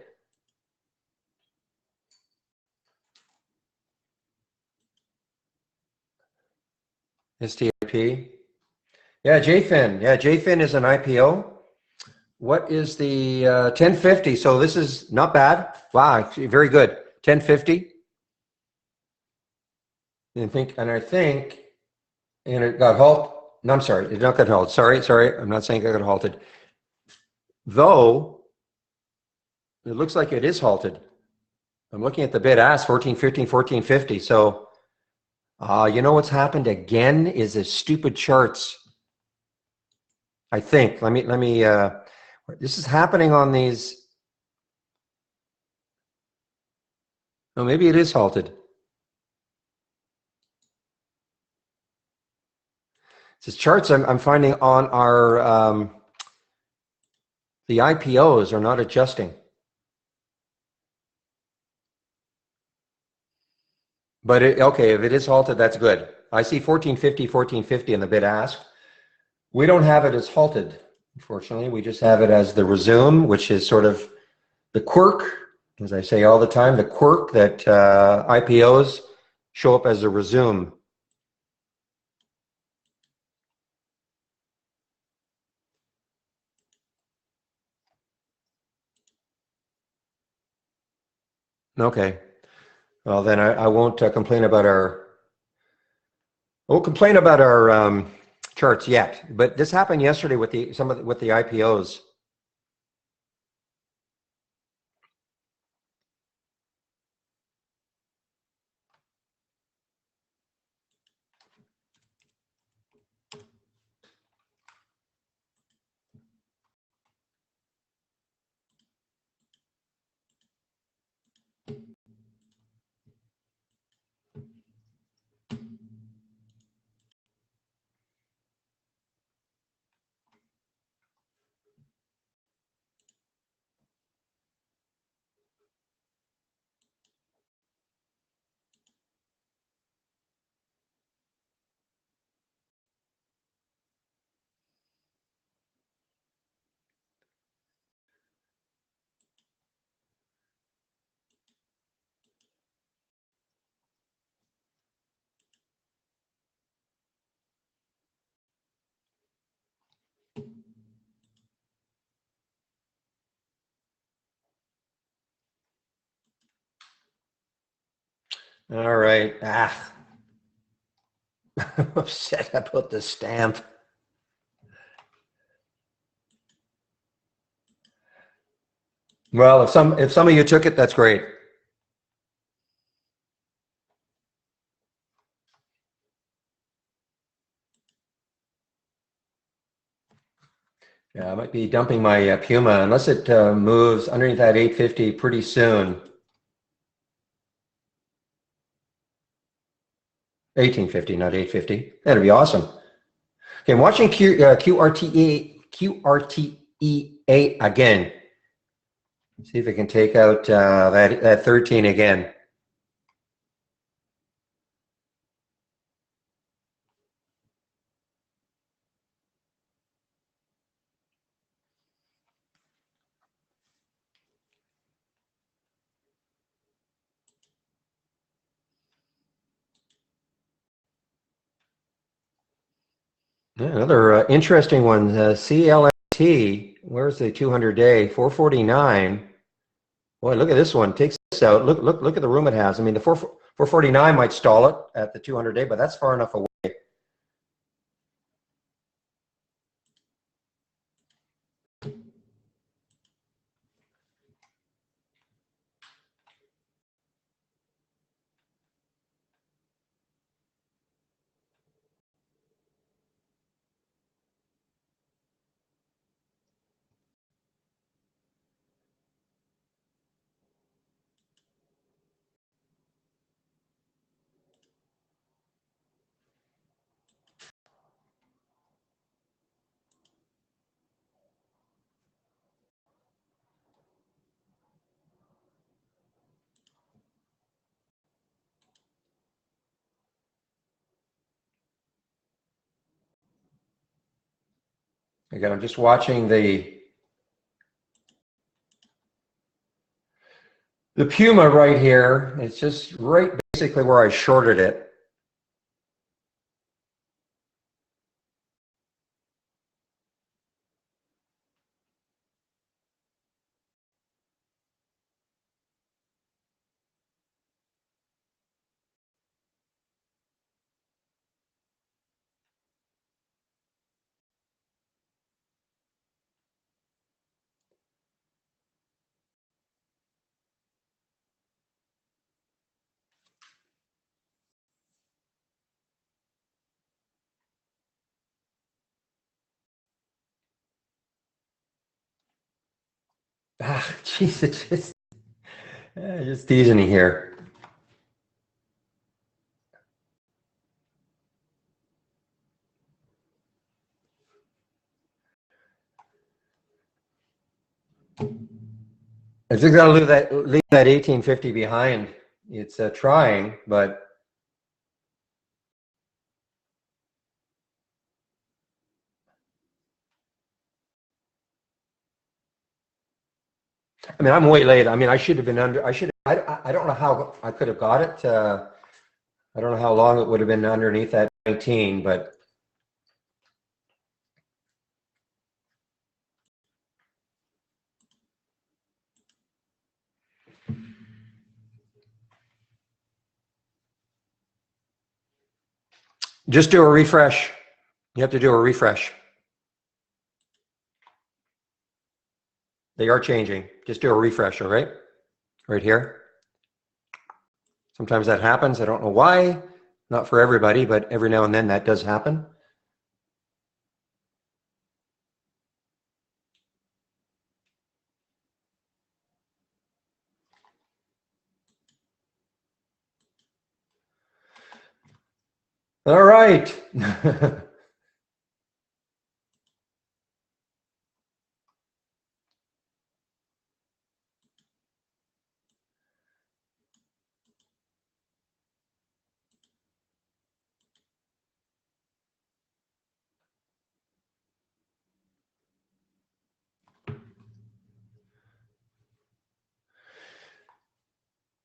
STIP. Yeah, JFIN. Yeah, JFIN is an IPO. What is the 1050? So this is not bad. Wow, actually very good. 1050. And it got halted. No, I'm sorry, it did not get halted. Sorry, I'm not saying it got halted. Though it looks like it is halted. I'm looking at the bid ask 1415, 1450. So you know what's happened again is the stupid charts. I think. Let me. This is happening on these. Oh, maybe it is halted. These charts I'm finding on our the IPOs are not adjusting. But okay, if it is halted, that's good. I see 1450, 1450 in the bid ask. We don't have it as halted, unfortunately. We just have it as the resume, which is sort of the quirk, as I say all the time, the quirk that IPOs show up as a resume. Okay. Well, then I won't complain about our. I won't complain about our charts yet. But this happened yesterday with with the IPOs. All right. I'm upset about the stamp. Well, if some of you took it, that's great. Yeah, I might be dumping my Puma unless it moves underneath that 850 pretty soon. 1850, not 850. That'd be awesome. Okay, I'm watching QRTE8 again. See if it can take out that 13 again. Yeah, another interesting one, CLMT. Where's the 200-day? 449. Boy, look at this one. Takes this out. Look at the room it has. I mean, the 449 might stall it at the 200-day, but that's far enough away. Again, I'm just watching the Puma right here. It's just right basically where I shorted it. Ah, jeez, it's just teasing you here. I just got to leave that 1850 behind. It's trying, but I mean, I'm way late. I mean, I should have been under. I don't know how I could have got it. I don't know how long it would have been underneath that 19, but just do a refresh. You have to do a refresh. They are changing. Just do a refresh, all right? Right here. Sometimes that happens. I don't know why. Not for everybody, but every now and then that does happen. All right.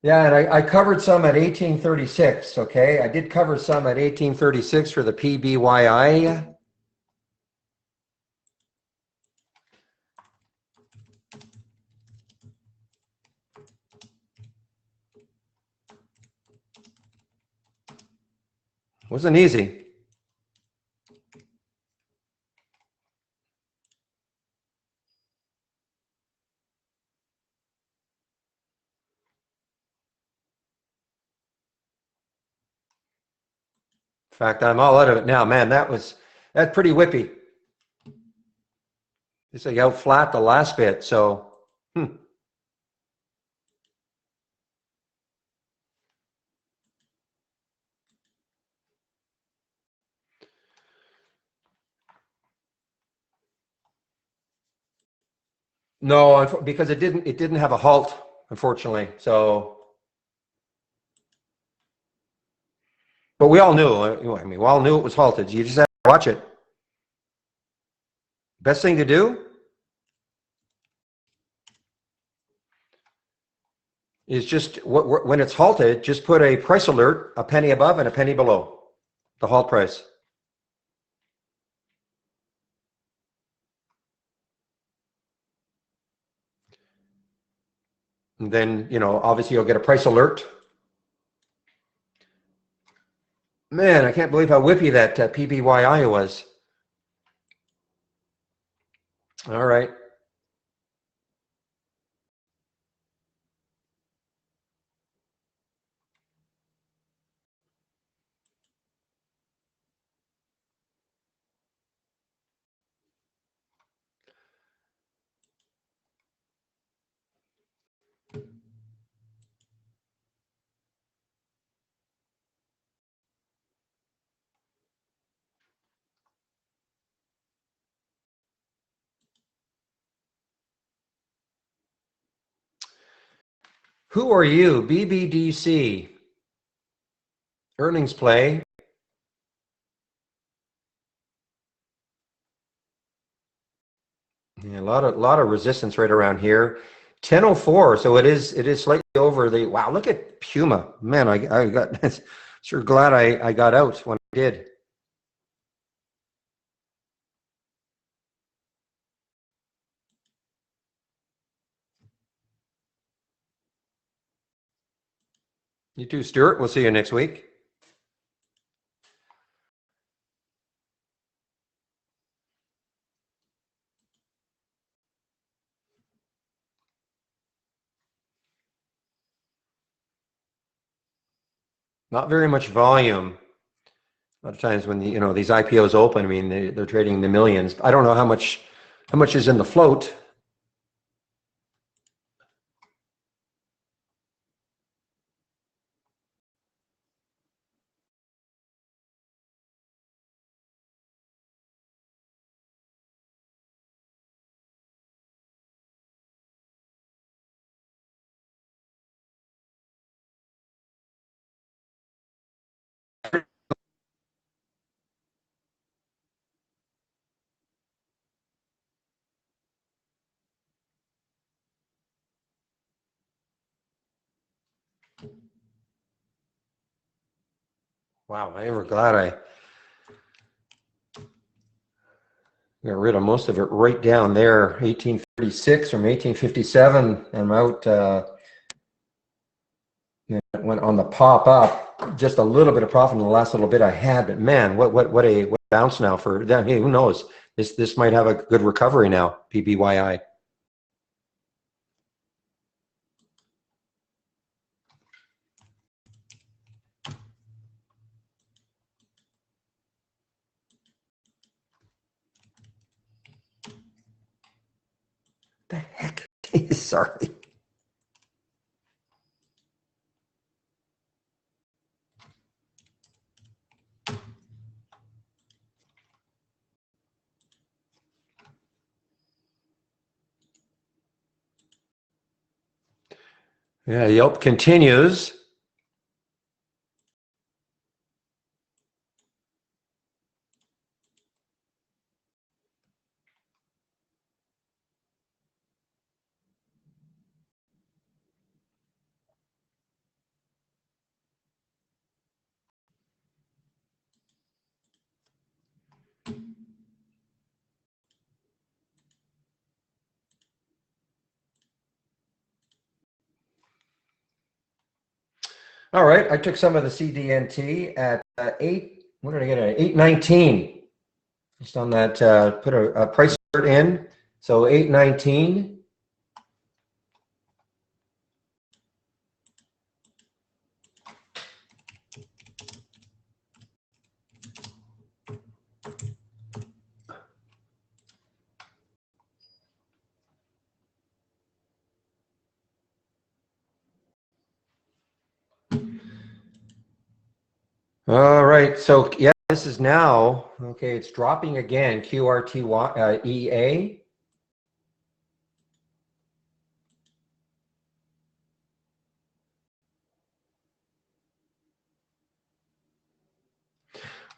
Yeah, and I covered some at 1836, okay? I did cover some at 1836 for the PBYI. Wasn't easy. In fact, I'm all out of it now. Man, that's pretty whippy. It's like out flat the last bit, so. No, because it didn't have a halt, unfortunately. So, but we all knew. I mean, we all knew it was halted. You just have to watch it. Best thing to do is just when it's halted, just put a price alert, a penny above and a penny below the halt price. And then, obviously you'll get a price alert. Man, I can't believe how whippy that PBYI was. All right. Who are you? BBDC. Earnings play. Yeah, a lot of resistance right around here. 1004, so it is slightly over the, wow, look at Puma. Man, I got sure glad I got out when I did. You too, Stuart. We'll see you next week. Not very much volume. A lot of times when these IPOs open, I mean they're trading the millions. I don't know how much is in the float. Wow, I am glad I got rid of most of it right down there, 1836 from 1857, and I'm out. Went on the pop up, just a little bit of profit in the last little bit I had, but man, what a bounce now for that. Hey, who knows? This might have a good recovery now. PBYI. The heck? Sorry. Yeah, Yelp continues. All right, I took some of the CDNT at 8. What did I get at 819? Just on that, put a price alert in. So 819. All right, so yeah, this is now, okay, it's dropping again, QRTY, EA.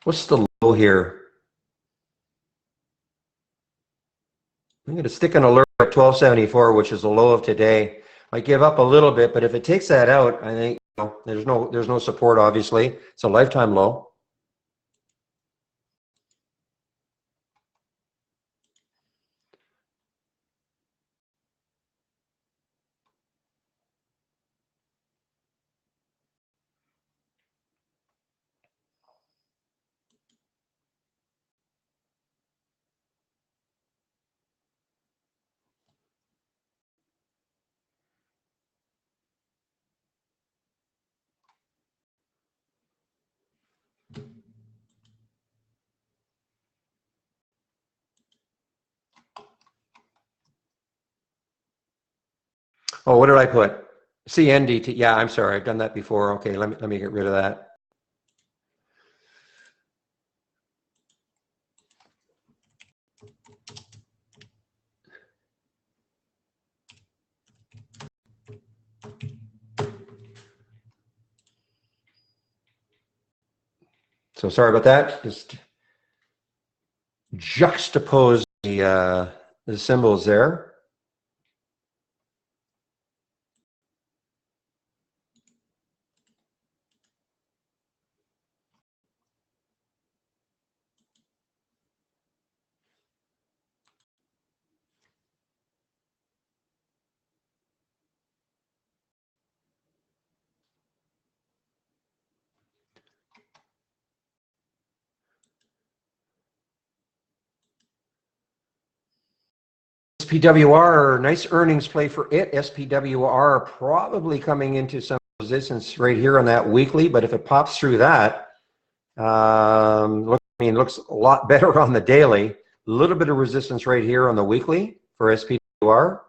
What's the low here? I'm going to stick an alert at 1274, which is the low of today. Might give up a little bit, but if it takes that out, I think there's no support, obviously. It's a lifetime low. Oh, what did I put? CNDT. Yeah, I'm sorry. I've done that before. Okay, let me get rid of that. So sorry about that. Just juxtapose the symbols there. SPWR, nice earnings play for it. SPWR probably coming into some resistance right here on that weekly, but if it pops through that, looks a lot better on the daily. A little bit of resistance right here on the weekly for SPWR.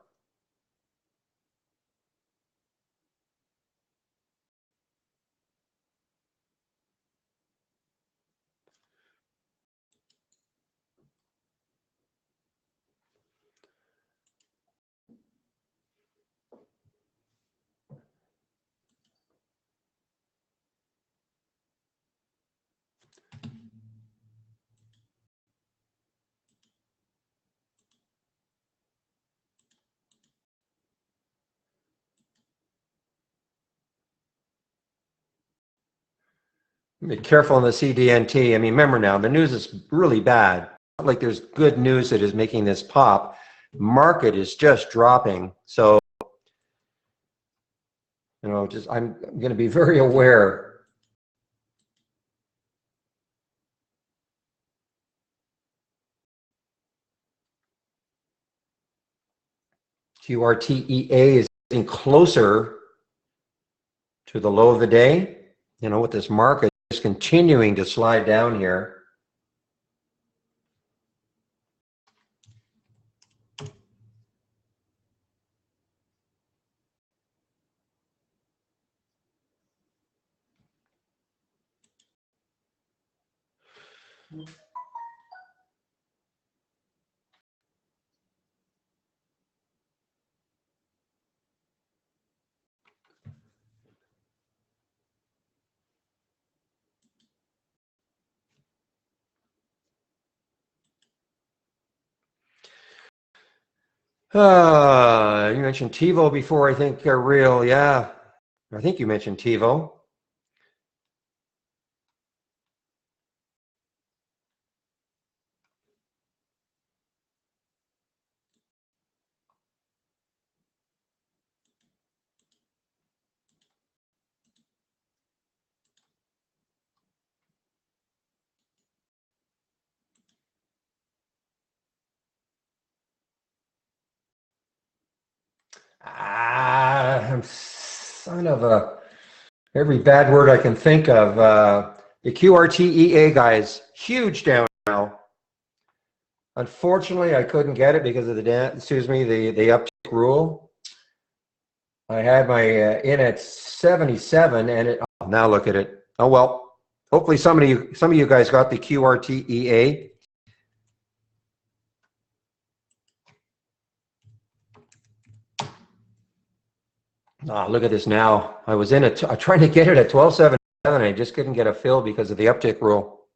Be careful on the CDNT. I mean, remember now, the news is really bad. Not like there's good news that is making this pop. Market is just dropping. So, I'm going to be very aware. QRTEA is getting closer to the low of the day. With this market just continuing to slide down here. You mentioned TiVo before, I think, real, yeah. I think you mentioned TiVo. I'm son of a, every bad word I can think of. The QRTEA guys, huge down now. Unfortunately, I couldn't get it because of the uptick rule. I had my in at 77, and now look at it. Oh well. Hopefully, some of you guys got the QRTEA. Look at this now. I was in it. I'm trying to get it at 12.77. I just couldn't get a fill because of the uptick rule.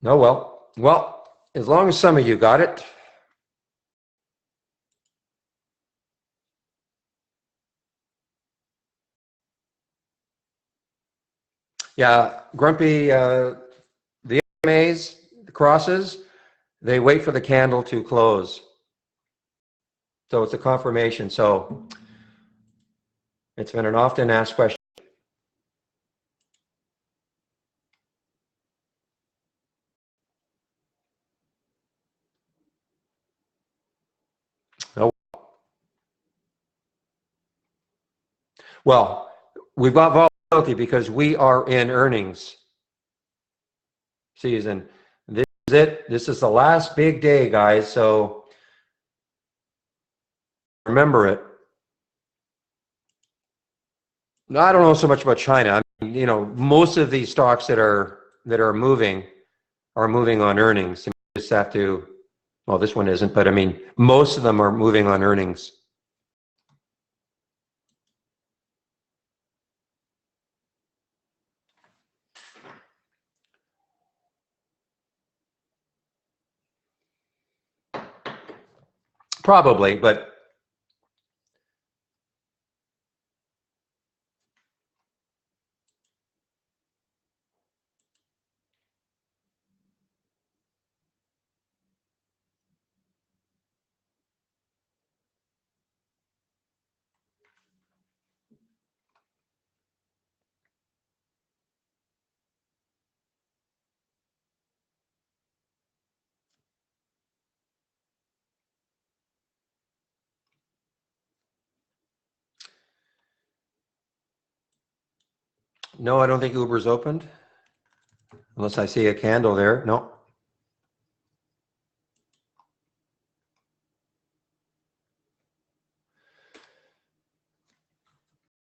Oh well. Well, as long as some of you got it. Yeah, Grumpy, the MAs, the crosses, they wait for the candle to close. So it's a confirmation. So it's been an often asked question. Oh. Well, we've got volatility because we are in earnings season. This is it. This is the last big day, guys. So remember it. I don't know so much about China. I mean, most of these stocks that are moving on earnings. You just have to. Well, this one isn't, but I mean, most of them are moving on earnings. Probably, but no, I don't think Uber's opened. Unless I see a candle there. No.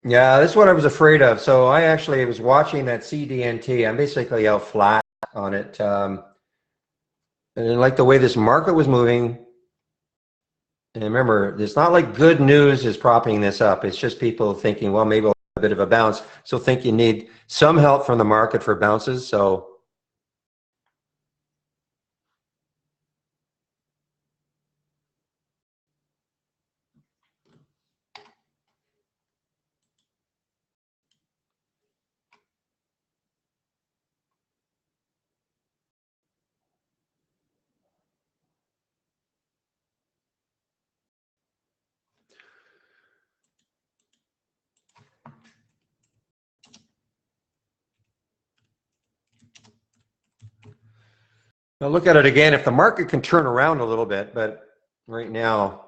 Yeah, this is what I was afraid of. So I actually was watching that CDNT. I'm basically out flat on it. And I like the way this market was moving. And remember, it's not like good news is propping this up. It's just people thinking, well, maybe we'll have a bit of a bounce. So think you need some help from the market for bounces. So now look at it again. If the market can turn around a little bit, but right now,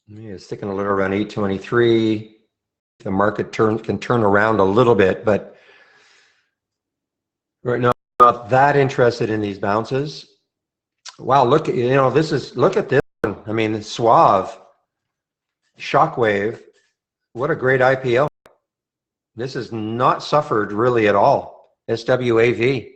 it's sticking a little around 823. The market can turn around a little bit, but right now I'm not that interested in these bounces. Wow, look, look at this one. I mean, Suave, Shockwave, what a great IPO. This has not suffered really at all. SWAV.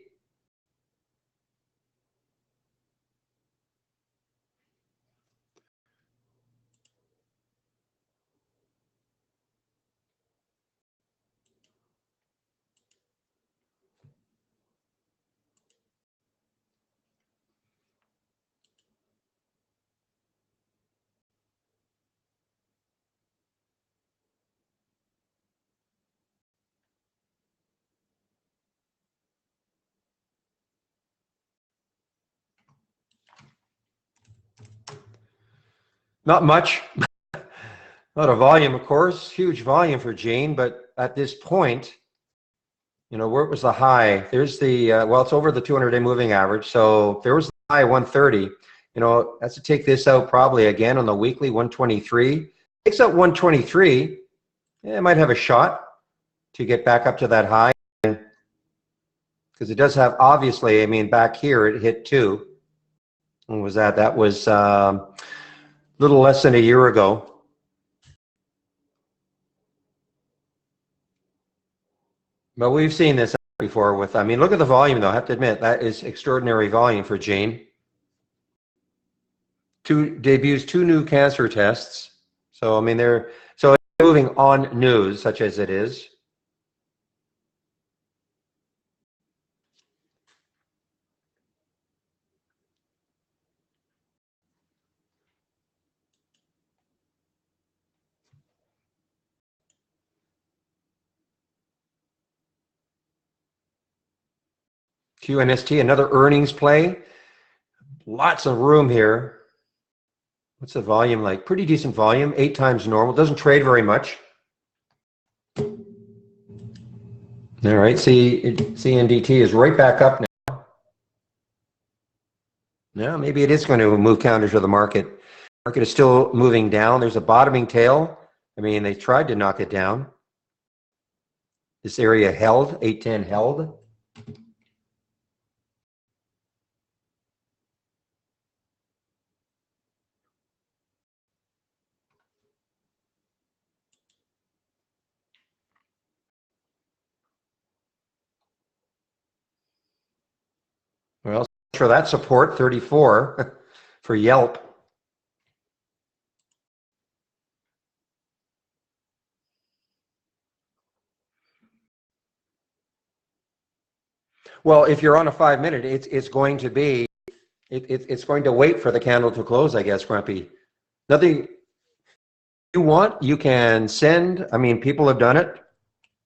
Not much. A lot of volume, of course, huge volume for Gene, but at this point, where was the high? There's the, well, it's over the 200-day moving average. So there was the high 130. That's to take this out probably again on the weekly 123. Takes out 123. Yeah, it might have a shot to get back up to that high. Because it does have, obviously, I mean, back here it hit 2. When was that? That was a little less than a year ago. But we've seen this before with, I mean, look at the volume though. I have to admit, that is extraordinary volume for Jane. Debuts 2 new cancer tests. So, I mean, so it's moving on news, such as it is. QNST, another earnings play. Lots of room here. What's the volume like? Pretty decent volume, 8 times normal. Doesn't trade very much. All right, CNDT is right back up now. Yeah, maybe it is going to move counter to the market. Market is still moving down. There's a bottoming tail. I mean, they tried to knock it down. This area held, 810 held. Well, for that support, 34 for Yelp. Well, if you're on a 5-minute, it's going to be It's going to wait for the candle to close, I guess, Grumpy. Nothing you want, you can send. I mean, people have done it.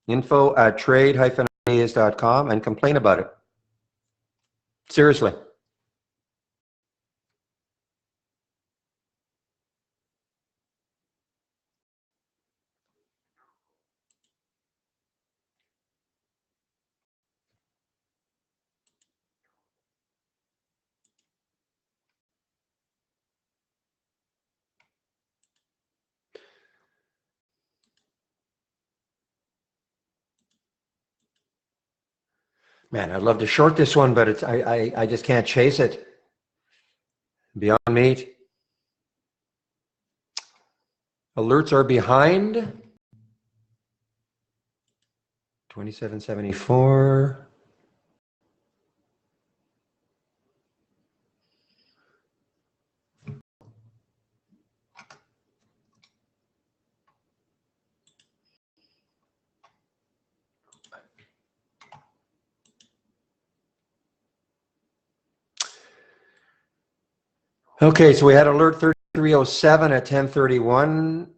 info@trade-ideas.com and complain about it. Seriously. Man, I'd love to short this one, but I just can't chase it. Beyond meat. Alerts are behind. 2774. Okay, so we had alert 3307 at 1031.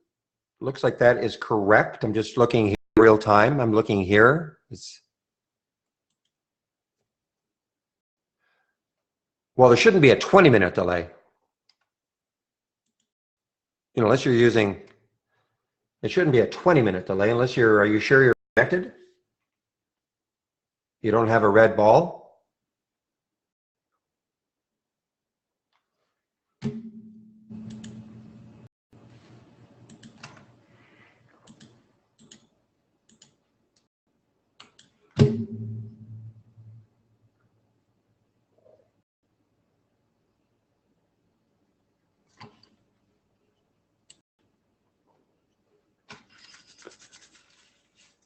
Looks like that is correct. I'm just looking here real time. I'm looking here. Well, there shouldn't be a 20-minute delay. You know, unless you're using, it shouldn't be a 20-minute delay unless are you sure you're connected? You don't have a red ball?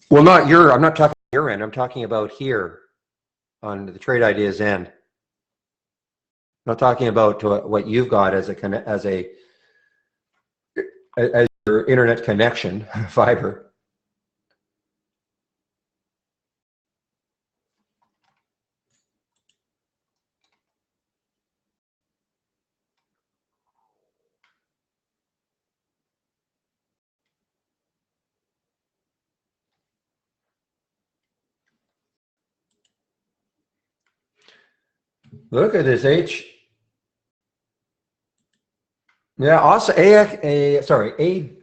Well, I'm not talking your end. I'm talking about here on the Trade Ideas end. I'm not talking about what you've got as your internet connection, fiber. Look at this Yeah, also AWSM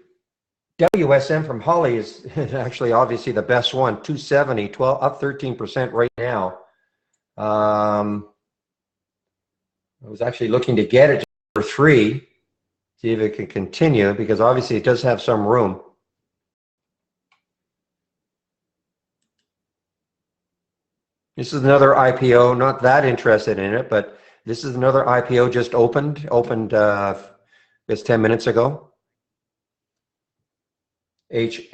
from Holly is actually obviously the best one. 270, 12 up 13% right now. I was actually looking to get it for 3, see if it can continue, because obviously it does have some room. This is another IPO, not that interested in it, but this is another IPO just opened just 10 minutes ago. HSACU.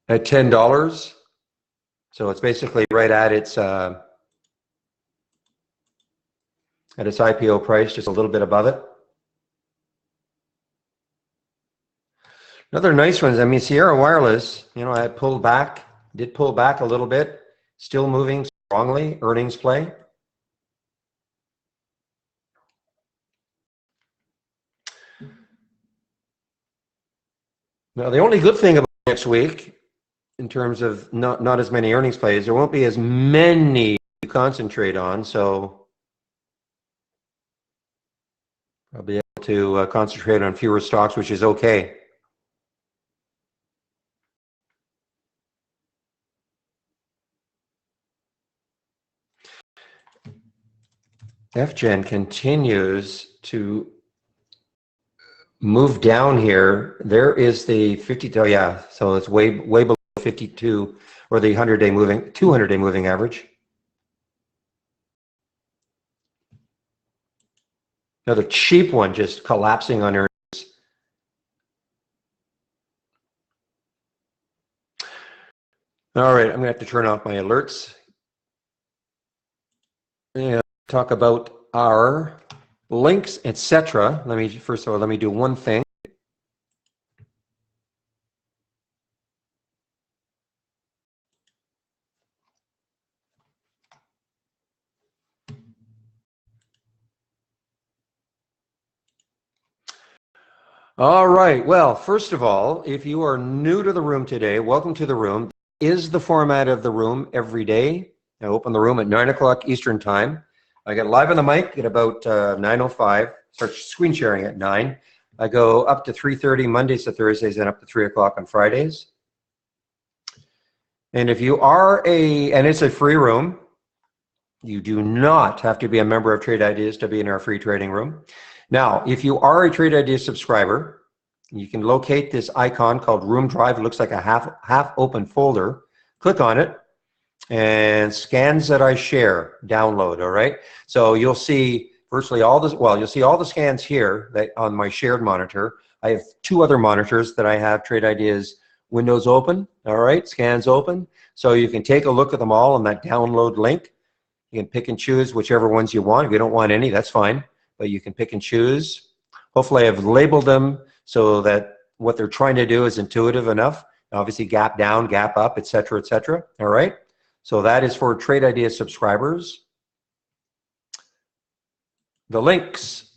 At $10. So it's basically right at its IPO price, just a little bit above it. Another nice ones. I mean, Sierra Wireless, you know, did pull back a little bit, still moving strongly, earnings play. Now, the only good thing about next week, in terms of not as many earnings plays, there won't be as many to concentrate on, so I'll be able to concentrate on fewer stocks, which is okay. FGen continues to move down here. There is the 50. Oh yeah, so it's way below 52, or the 200-day moving average. Another cheap one just collapsing on earnings. All right, I'm gonna have to turn off my alerts. Yeah, talk about our links, etc. First of all, let me do one thing. All right. Well, first of all, if you are new to the room today, welcome to the room. Is the format of the room every day. I open the room at 9 o'clock Eastern time. I get live on the mic at about 9:05, start screen sharing at 9. I go up to 3:30 Mondays to Thursdays and up to 3 o'clock on Fridays. And if you are and it's a free room, you do not have to be a member of Trade Ideas to be in our free trading room. Now, if you are a Trade Ideas subscriber, you can locate this icon called Room Drive. It looks like a half open folder. Click on it and scans that I share, download, all right? So you'll see virtually all this, well, you'll see all the scans here that on my shared monitor. I have two other monitors that I have Trade Ideas windows open, all right, scans open. So you can take a look at them all on that download link. You can pick and choose whichever ones you want. If you don't want any, that's fine, but you can pick and choose. Hopefully I've labeled them so that what they're trying to do is intuitive enough. Obviously gap down, gap up, et cetera, all right? So that is for Trade Ideas subscribers. The links.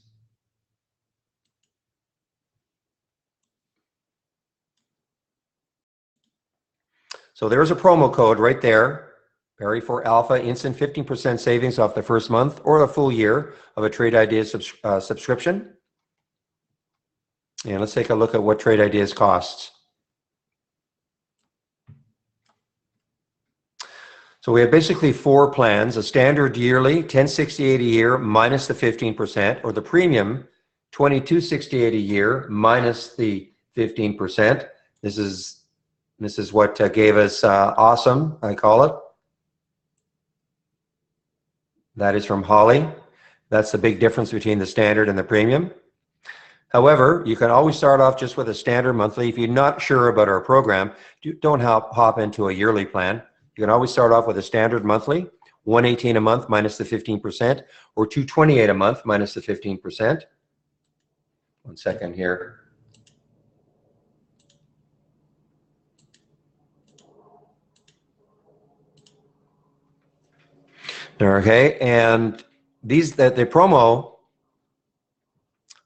So there's a promo code right there. Barry for Alpha, instant 15% savings off the first month or the full year of a Trade Ideas subscription. And let's take a look at what Trade Ideas costs. So we have basically four plans: a standard yearly, $1068 a year minus the 15%, or the premium, $2268 a year minus the 15%. This is what gave us awesome, I call it. That is from Holly. That's the big difference between the standard and the premium. However, you can always start off just with a standard monthly. If you're not sure about our program, don't hop into a yearly plan. You can always start off with a standard monthly, $118 a month minus the 15%, or $228 a month minus the 15%. 1 second here. Okay, and the promo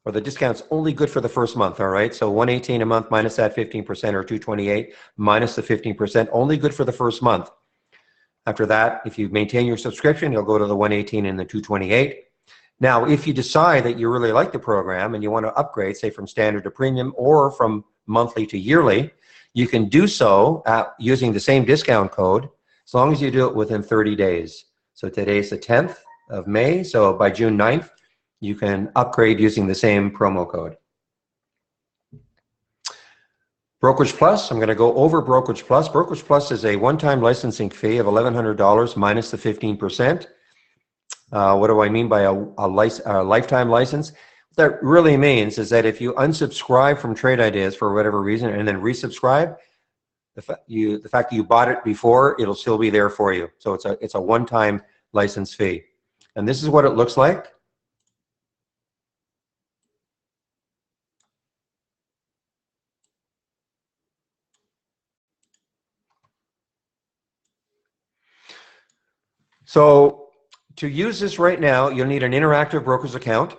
or the discount's only good for the first month, all right? So $118 a month minus that 15%, or $228 minus the 15%, only good for the first month. After that, if you maintain your subscription, you'll go to the $118 and the $228. Now, if you decide that you really like the program and you want to upgrade, say from standard to premium or from monthly to yearly, you can do so using the same discount code, as long as you do it within 30 days. So today's the 10th of May, so by June 9th, you can upgrade using the same promo code. Brokerage Plus, I'm going to go over Brokerage Plus. Brokerage Plus is a one-time licensing fee of $1,100 minus the 15%. What do I mean by a lifetime license? What that really means is that if you unsubscribe from Trade Ideas for whatever reason and then resubscribe, the fact that you bought it before, it'll still be there for you. So it's a one-time license fee. And this is what it looks like. So to use this right now, you'll need an Interactive Brokers account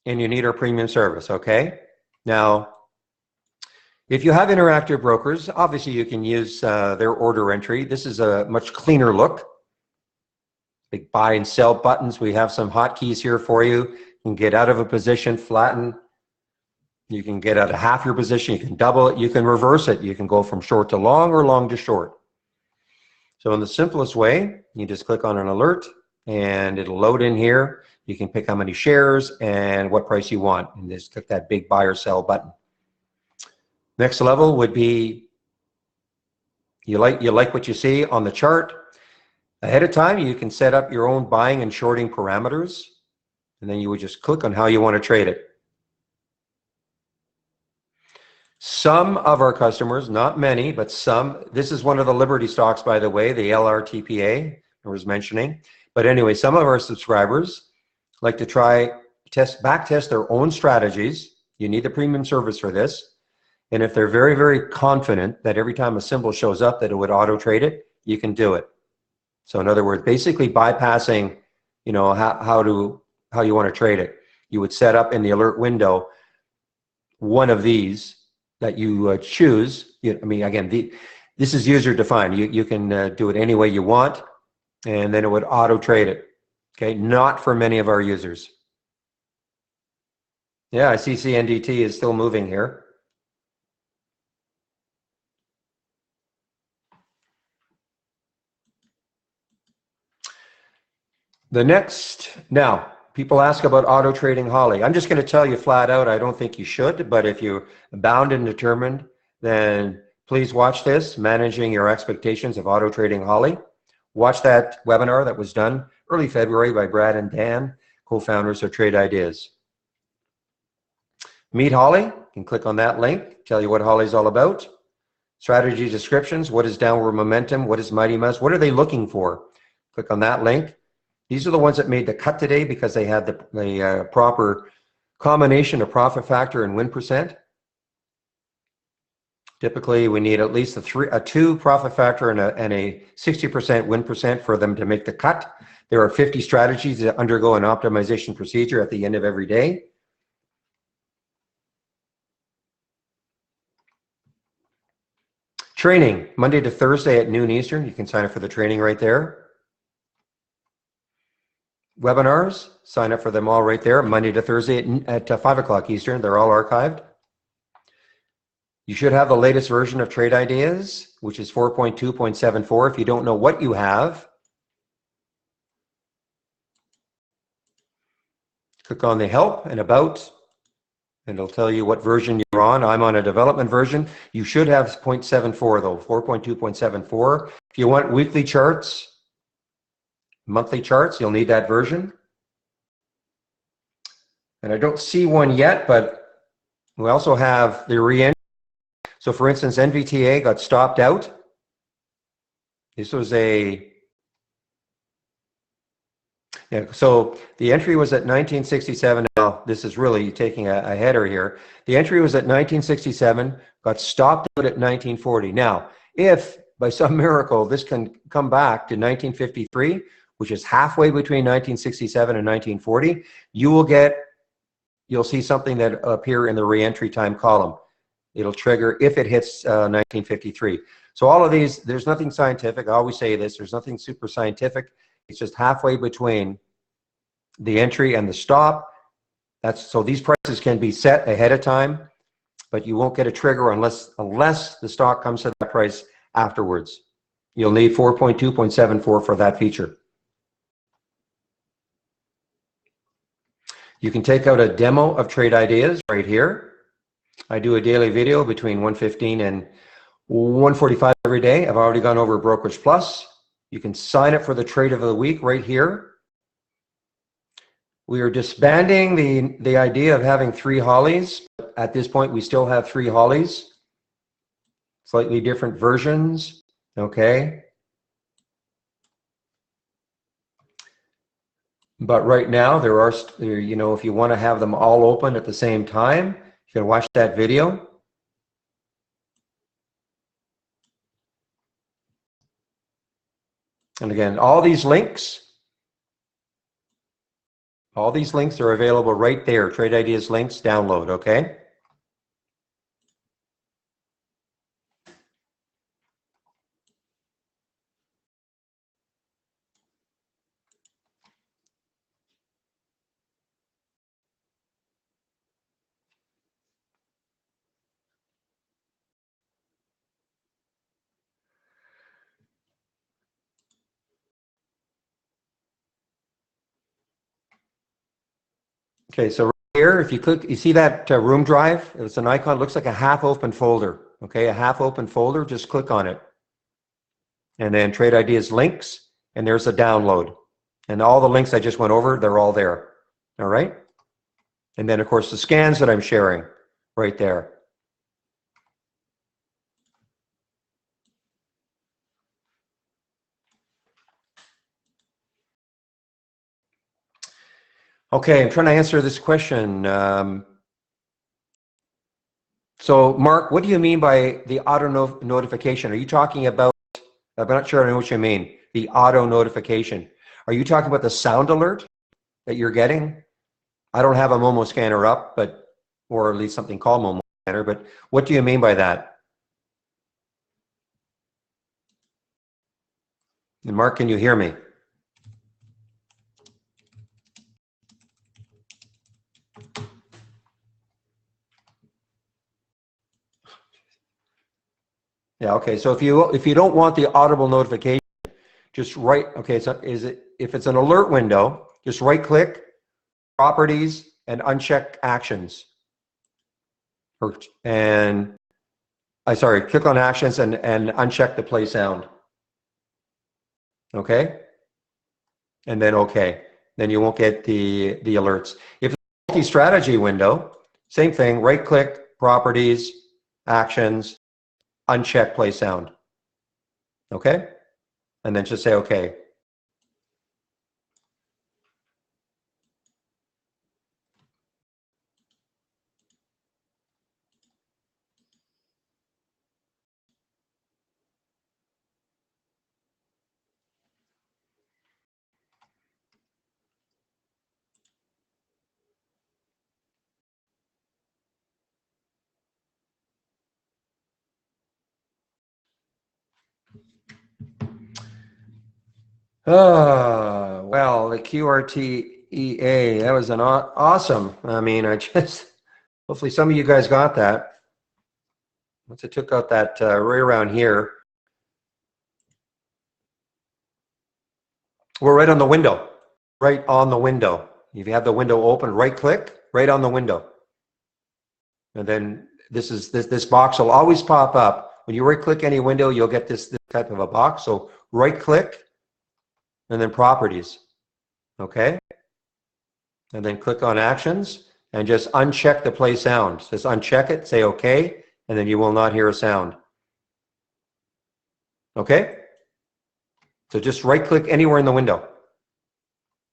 and you need our premium service, okay? Now, if you have Interactive Brokers, obviously you can use their order entry. This is a much cleaner look. Big buy and sell buttons. We have some hotkeys here for you. You can get out of a position, flatten. You can get out of half your position. You can double it. You can reverse it. You can go from short to long or long to short. So in the simplest way, you just click on an alert and it'll load in here. You can pick how many shares and what price you want, and just click that big buy or sell button. Next level would be you like what you see on the chart. Ahead of time, you can set up your own buying and shorting parameters, and then you would just click on how you want to trade it. Some of our customers, not many, but some, this is one of the Liberty stocks, by the way, the LRTPA I was mentioning. But anyway, some of our subscribers like to back test their own strategies. You need the premium service for this. And if they're very, very confident that every time a symbol shows up that it would auto trade it, you can do it. So in other words, basically bypassing, you know, how you want to trade it. You would set up in the alert window one of these that you choose. I mean, again, this is user defined. You can do it any way you want, and then it would auto trade it. Okay, not for many of our users. Yeah, I see CNDT is still moving here. The next, now, people ask about auto trading Holly. I'm just going to tell you flat out, I don't think you should, but if you're bound and determined, then please watch this, Managing Your Expectations of Auto Trading Holly. Watch that webinar that was done early February by Brad and Dan, co-founders of Trade Ideas. Meet Holly, you can click on that link, tell you what Holly's all about. Strategy descriptions, what is downward momentum, what is Mighty Mouse, what are they looking for? Click on that link. These are the ones that made the cut today because they had the proper combination of profit factor and win percent. Typically, we need at least a 2 profit factor and a 60% win percent for them to make the cut. There are 50 strategies that undergo an optimization procedure at the end of every day. Training, Monday to Thursday at noon Eastern. You can sign up for the training right there. Webinars, sign up for them all right there, Monday to Thursday at 5 o'clock Eastern. They're all archived. You should have the latest version of Trade Ideas, which is 4.2.74. If you don't know what you have, click on the Help and About, and it'll tell you what version you're on. I'm on a development version. You should have 0.74 though, 4.2.74. If you want weekly charts, monthly charts, you'll need that version. And I don't see one yet, but we also have the re-entry. So for instance, NVTA got stopped out. This was so the entry was at 1967. Now, this is really taking a header here. The entry was at 1967, got stopped out at 1940. Now, if by some miracle this can come back to 1953, which is halfway between 1967 and 1940, you'll see something that appear in the re-entry time column. It'll trigger if it hits 1953. So all of these, there's nothing scientific. I always say this, there's nothing super scientific. It's just halfway between the entry and the stop. So these prices can be set ahead of time, but you won't get a trigger unless the stock comes to that price afterwards. You'll need 4.2.74 for that feature. You can take out a demo of Trade Ideas right here. I do a daily video between 1:15 and 1:45 every day. I've already gone over Brokerage Plus. You can sign up for the Trade of the Week right here. We are disbanding the idea of having 3 Hollies. At this point, we still have 3 Hollies. Slightly different versions, okay? But right now, there are, you know, if you want to have them all open at the same time, you can watch that video. And again, all these links are available right there. Trade Ideas links, download, okay? Okay, so right here, if you click, you see that room drive? It's an icon, looks like a half-open folder. Okay, a half-open folder, just click on it. And then Trade Ideas links, and there's a download. And all the links I just went over, they're all there. All right? And then, of course, the scans that I'm sharing right there. Okay, I'm trying to answer this question. So, Mark, what do you mean by the auto notification? Are you talking about, I'm not sure I know what you mean, the auto notification. Are you talking about the sound alert that you're getting? I don't have a Momo scanner up, but or at least something called Momo Planner. But what do you mean by that? And Mark, can you hear me? Yeah, okay. So if you don't want the audible notification, just okay, so if it's an alert window, just right click, properties, and uncheck actions. And click on actions and uncheck the play sound. Okay? And then okay. Then you won't get the alerts. If it's a multi-strategy window, same thing, right click, properties, actions, uncheck play sound. Okay? And then just say okay. Well, the QRTEA, that was an awesome. I mean, hopefully some of you guys got that. Once I took out that right around here, we're right on the window, right on the window. If you have the window open, right click, right on the window. And then this box will always pop up. When you right click any window, you'll get this type of a box. So right click, and then properties, okay? And then click on actions and just uncheck the play sound. Just uncheck it, say okay, and then you will not hear a sound. Okay? So just right click anywhere in the window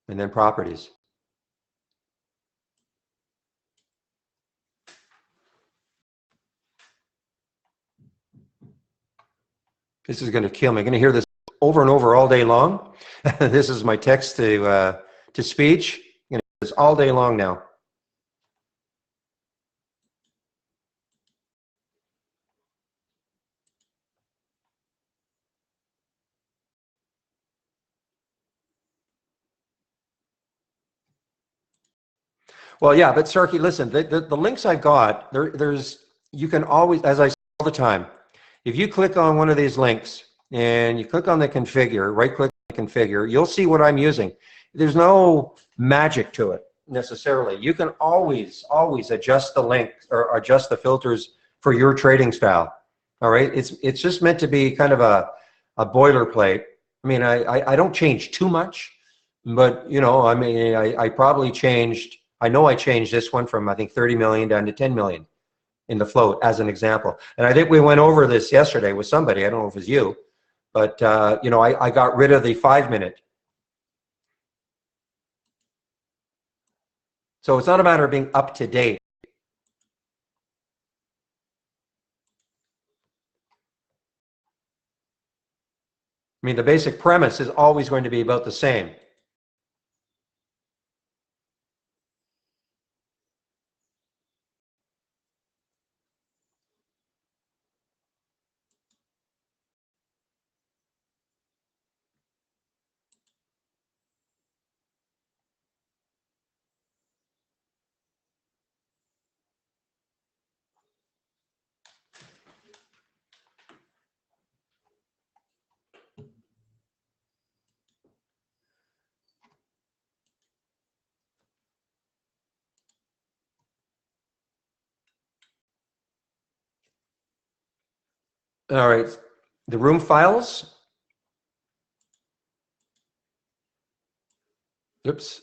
and then properties. This is going to kill me. I'm going to hear this over and over all day long. This is my text to speech. I'm going to hear this all day long now. Well, yeah, but Starkey, listen, the links I've got, you can always, as I say all the time, if you click on one of these links and you click on the configure, right click on configure, you'll see what I'm using. There's no magic to it necessarily. You can always adjust the link or adjust the filters for your trading style. All right, it's just meant to be kind of a boilerplate. I mean, I don't change too much, but you know, I mean, I probably changed. I know I changed this one from I think 30 million down to 10 million in the float as an example. And I think we went over this yesterday with somebody. I don't know if it was you, but you know, I got rid of the 5 minute. So it's not a matter of being up to date. I mean, the basic premise is always going to be about the same. All right, the room files. Oops.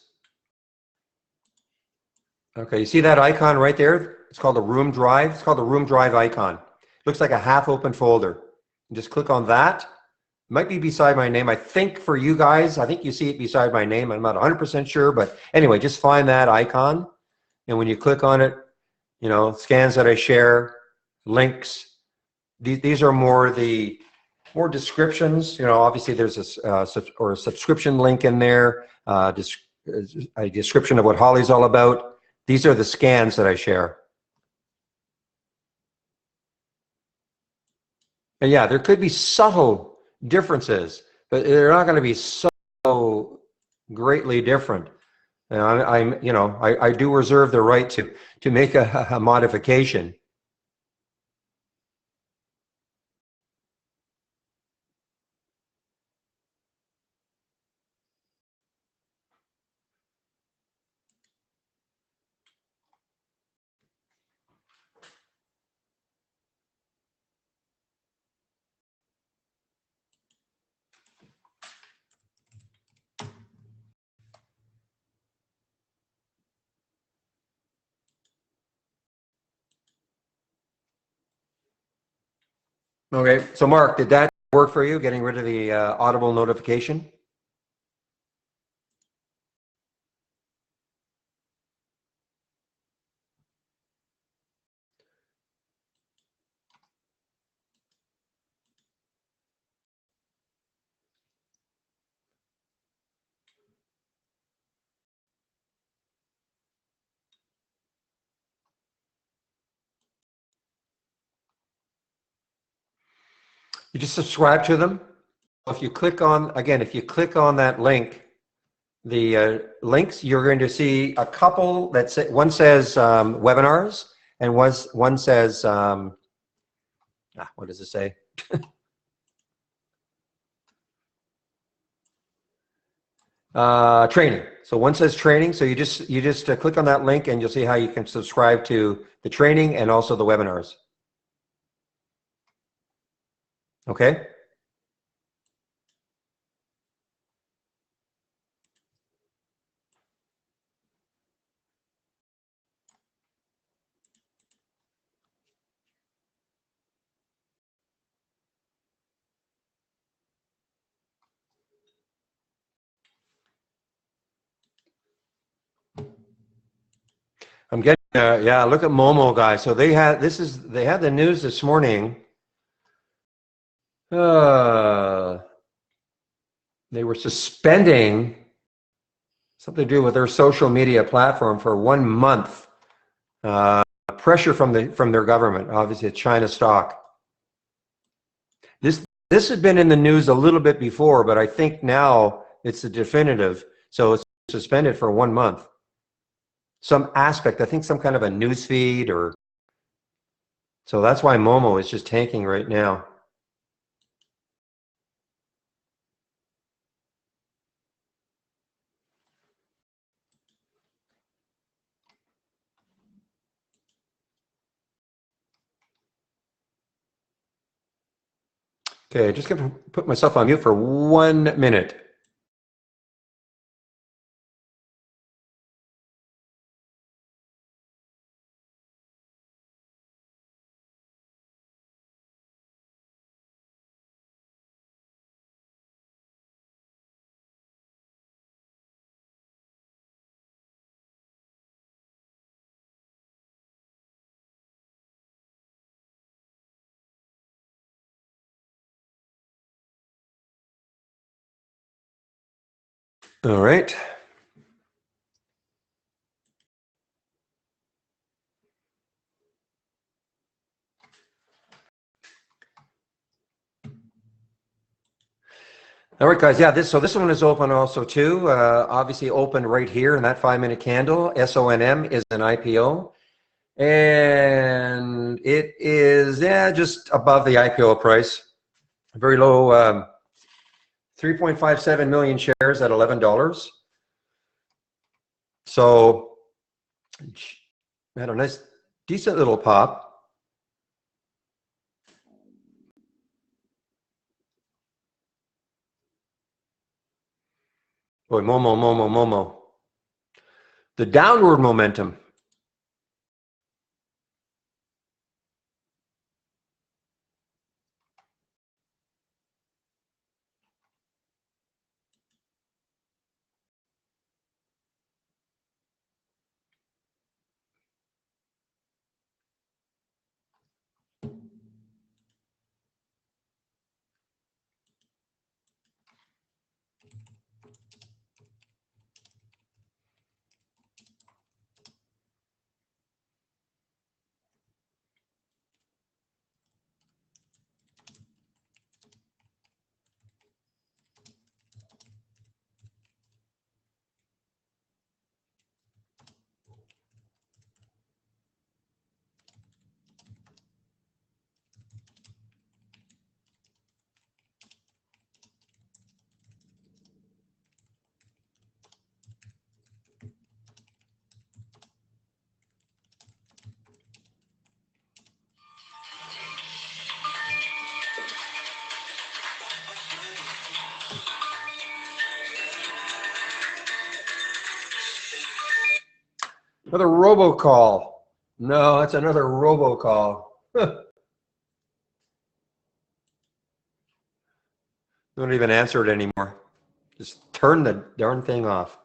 Okay, you see that icon right there? It's called a room drive. It's called the room drive icon. It looks like a half open folder. You just click on that. It might be beside my name. I think for you guys, I think you see it beside my name. I'm not 100% sure, but anyway, just find that icon. And when you click on it, you know, scans that I share, links, these are more descriptions. You know, obviously there's a subscription link in there, a description of what Holly's all about. These are the scans that I share. And yeah, there could be subtle differences, but they're not going to be so greatly different. And I do reserve the right to make a modification. Okay, so Mark, did that work for you, getting rid of the audible notification? You just subscribe to them. If you click on, again, if you click on that link, the links, you're going to see a couple that say, one says webinars, and one says, what does it say? Training. So one says training. So you just click on that link and you'll see how you can subscribe to the training and also the webinars. Okay. I'm getting yeah. Look at Momo, guys. So they had the news this morning. They were suspending something to do with their social media platform for 1 month. Pressure from their government, obviously, China stock. This had been in the news a little bit before, but I think now it's a definitive. So it's suspended for 1 month. Some aspect, I think, some kind of a news feed, or so that's why Momo is just tanking right now. Okay, just gonna put myself on mute for 1 minute. All right. All right, guys. Yeah, this one is open also too. Obviously open right here in that 5-minute candle. SONM is an IPO, and it is just above the IPO price. Very low, 3.57 million shares at $11. So had a nice, decent little pop. Boy, Momo. The downward momentum. Another robocall. No, that's another robocall. Don't even answer it anymore. Just turn the darn thing off.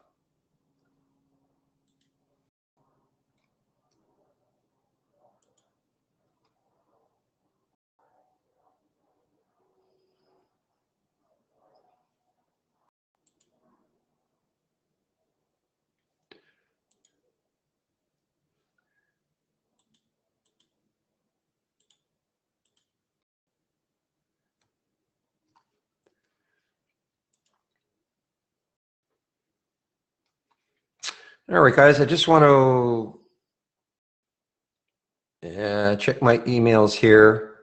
All right, guys, I just want to check my emails here.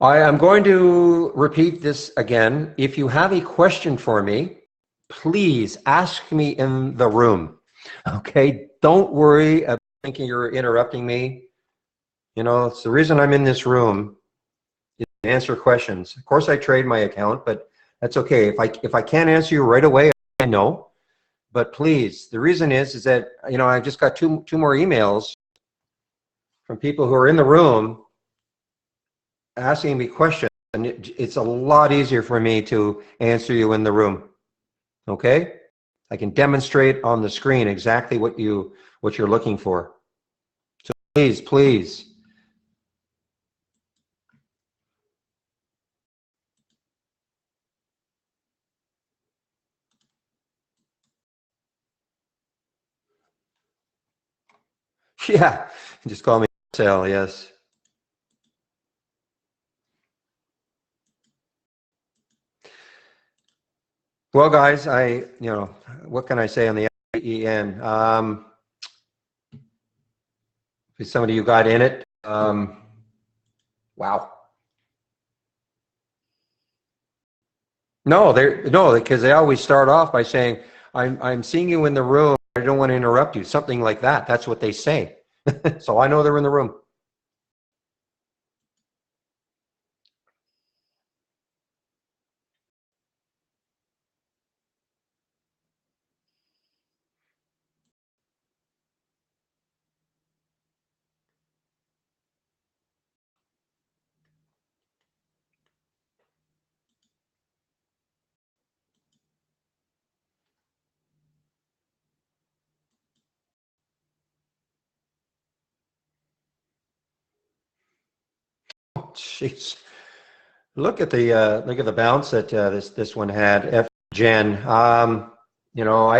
I am going to repeat this again. If you have a question for me, please ask me in the room. Okay, don't worry about thinking you're interrupting me. You know, it's the reason I'm in this room is to answer questions. Of course, I trade my account, but that's okay. If I can't answer you right away, I know. But please, the reason is that, you know, I just got two more emails from people who are in the room asking me questions, and it's a lot easier for me to answer you in the room. Okay, I can demonstrate on the screen exactly what you're looking for. So please. Yeah, just call me Sal. Yes. Well, guys, what can I say on the FGEN? Somebody you got in it. Wow. No, because they always start off by saying, I'm seeing you in the room. I don't want to interrupt you. Something like that. That's what they say. So I know they're in the room. Jeez. Look at the bounce that this one had. FGen. You know,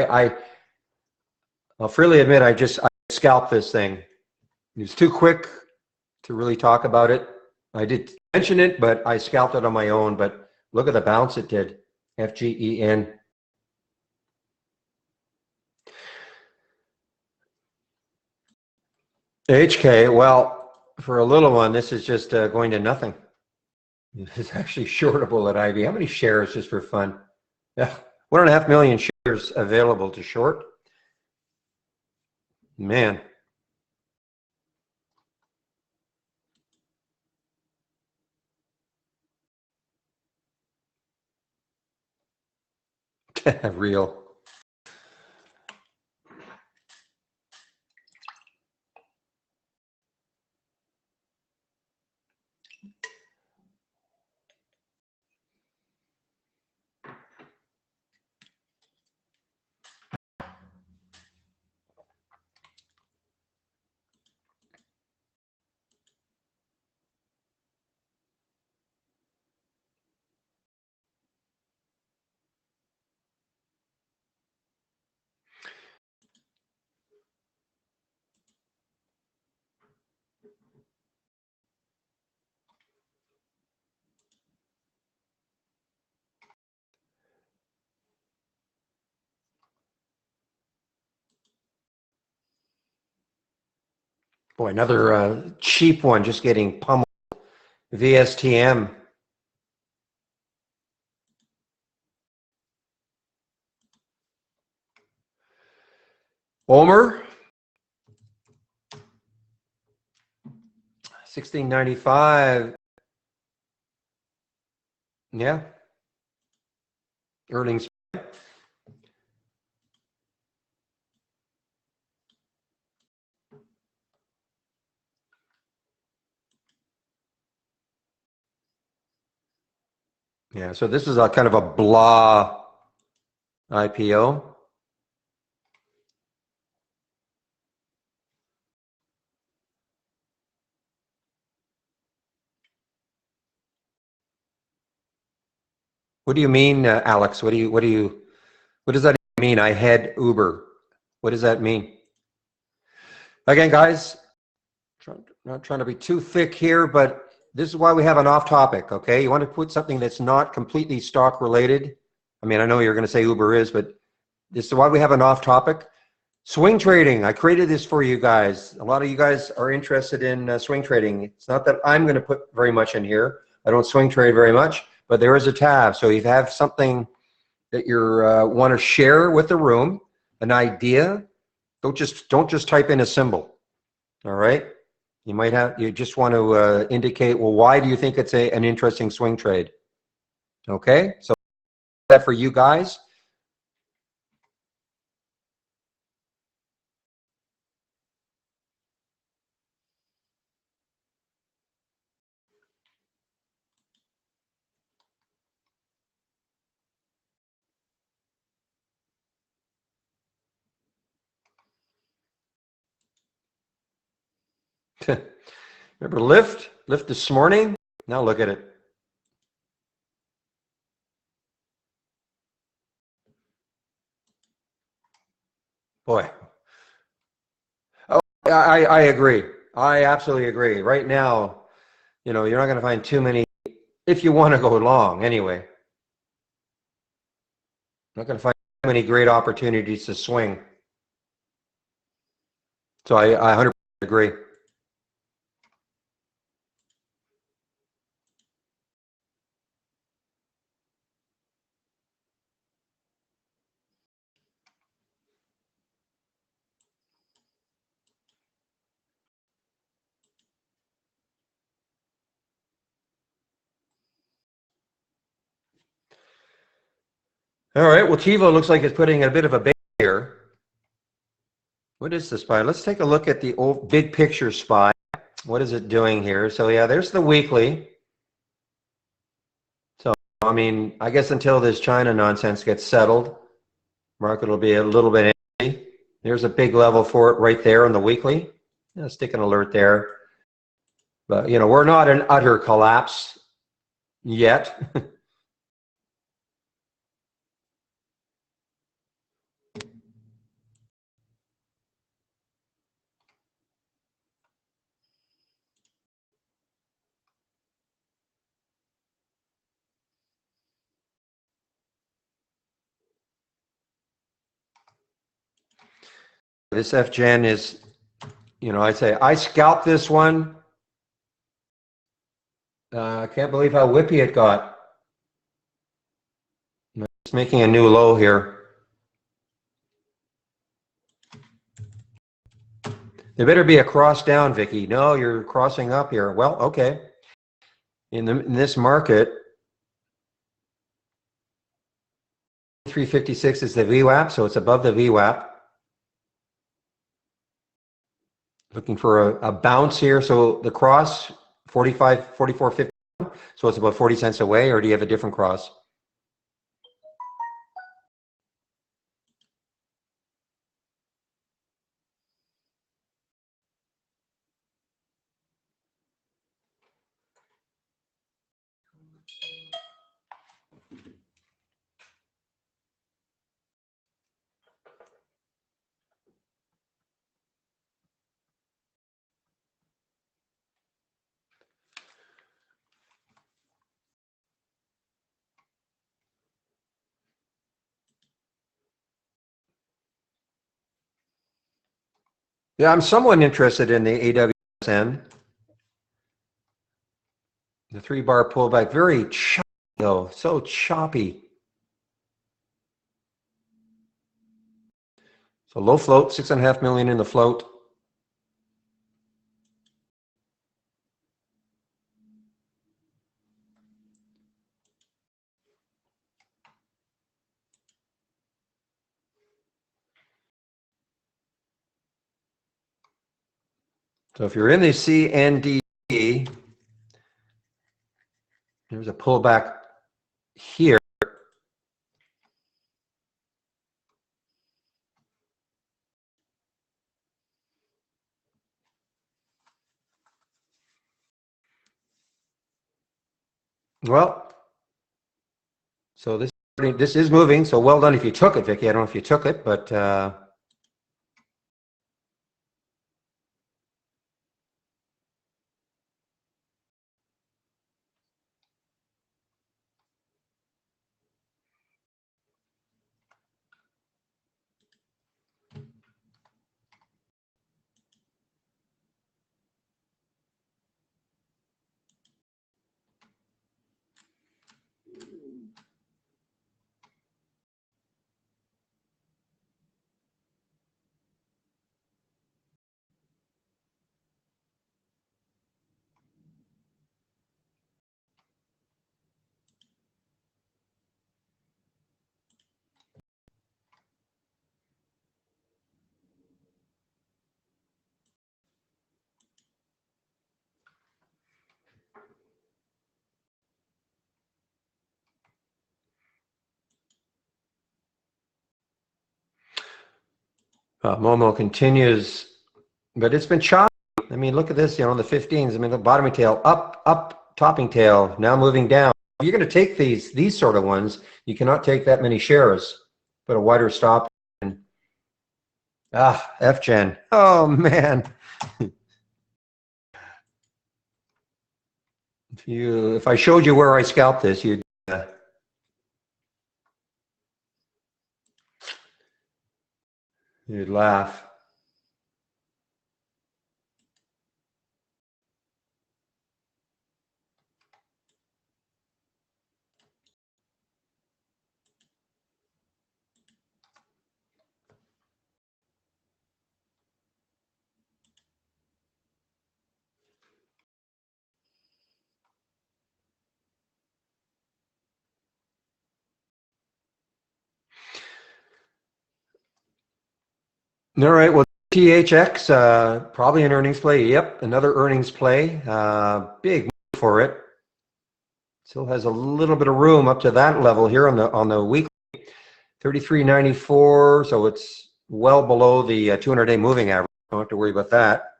I'll freely admit I scalped this thing. It was too quick to really talk about it. I did mention it, but I scalped it on my own. But look at the bounce it did. FGEN. HK. Well, for a little one, this is just going to nothing. It's actually shortable at IV. How many shares just for fun? Yeah, 1.5 million shares available to short. Man. Real. Boy, another cheap one just getting pummeled. VSTM. Omer. 1695. Yeah. Earnings. Yeah, so this is a kind of a blah IPO. What do you mean, Alex? What does that mean? I had Uber. What does that mean? Again, guys, not trying to be too thick here, but this is why we have an off topic, okay? You want to put something that's not completely stock related. I mean, I know you're going to say Uber is, but this is why we have an off topic. Swing trading. I created this for you guys. A lot of you guys are interested in swing trading. It's not that I'm going to put very much in here. I don't swing trade very much, but there is a tab. So if you have something that you want to share with the room, an idea, don't just type in a symbol. All right. You just want to indicate, well, why do you think it's an interesting swing trade? Okay. So that for you guys. Remember Lyft this morning? Now look at it. Boy. Oh, I agree. I absolutely agree. Right now, you're not going to find too many, if you want to go long anyway. Not going to find too many great opportunities to swing. So I 100% agree. All right. Well, TiVo looks like it's putting a bit of a bait here. What is the SPY? Let's take a look at the old big picture SPY. What is it doing here? So yeah, there's the weekly. So, I mean, I guess until this China nonsense gets settled, market will be a little bit empty. There's a big level for it right there on the weekly. Stick an alert there. But, we're not in utter collapse yet. This FGen is, I'd say I scalped this one. I can't believe how whippy it got. It's making a new low here. There better be a cross down, Vicky. No, you're crossing up here. Well, okay. In this market, 356 is the VWAP, so it's above the VWAP. Looking for a bounce here. So the cross, 44.50. So it's about 40 cents away, or do you have a different cross? Yeah, I'm somewhat interested in the AWSN. The 3-bar pullback, very choppy though, so choppy. So low float, 6.5 million in the float. So if you're in the CND, there's a pullback here. Well, so this is moving. So well done if you took it, Vicky. I don't know if you took it, but Momo continues, but it's been choppy. I mean, look at this, the 15s. I mean, the bottoming tail up, up, topping tail, now moving down. If you're going to take these sort of ones, you cannot take that many shares. Put a wider stop. And, FGen. Oh, man. If I showed you where I scalped this, you'd laugh. All right. Well, THX, probably an earnings play. Yep, another earnings play. Big move for it. Still has a little bit of room up to that level here on the weekly. 33.94. So it's well below the 200-day moving average. Don't have to worry about that.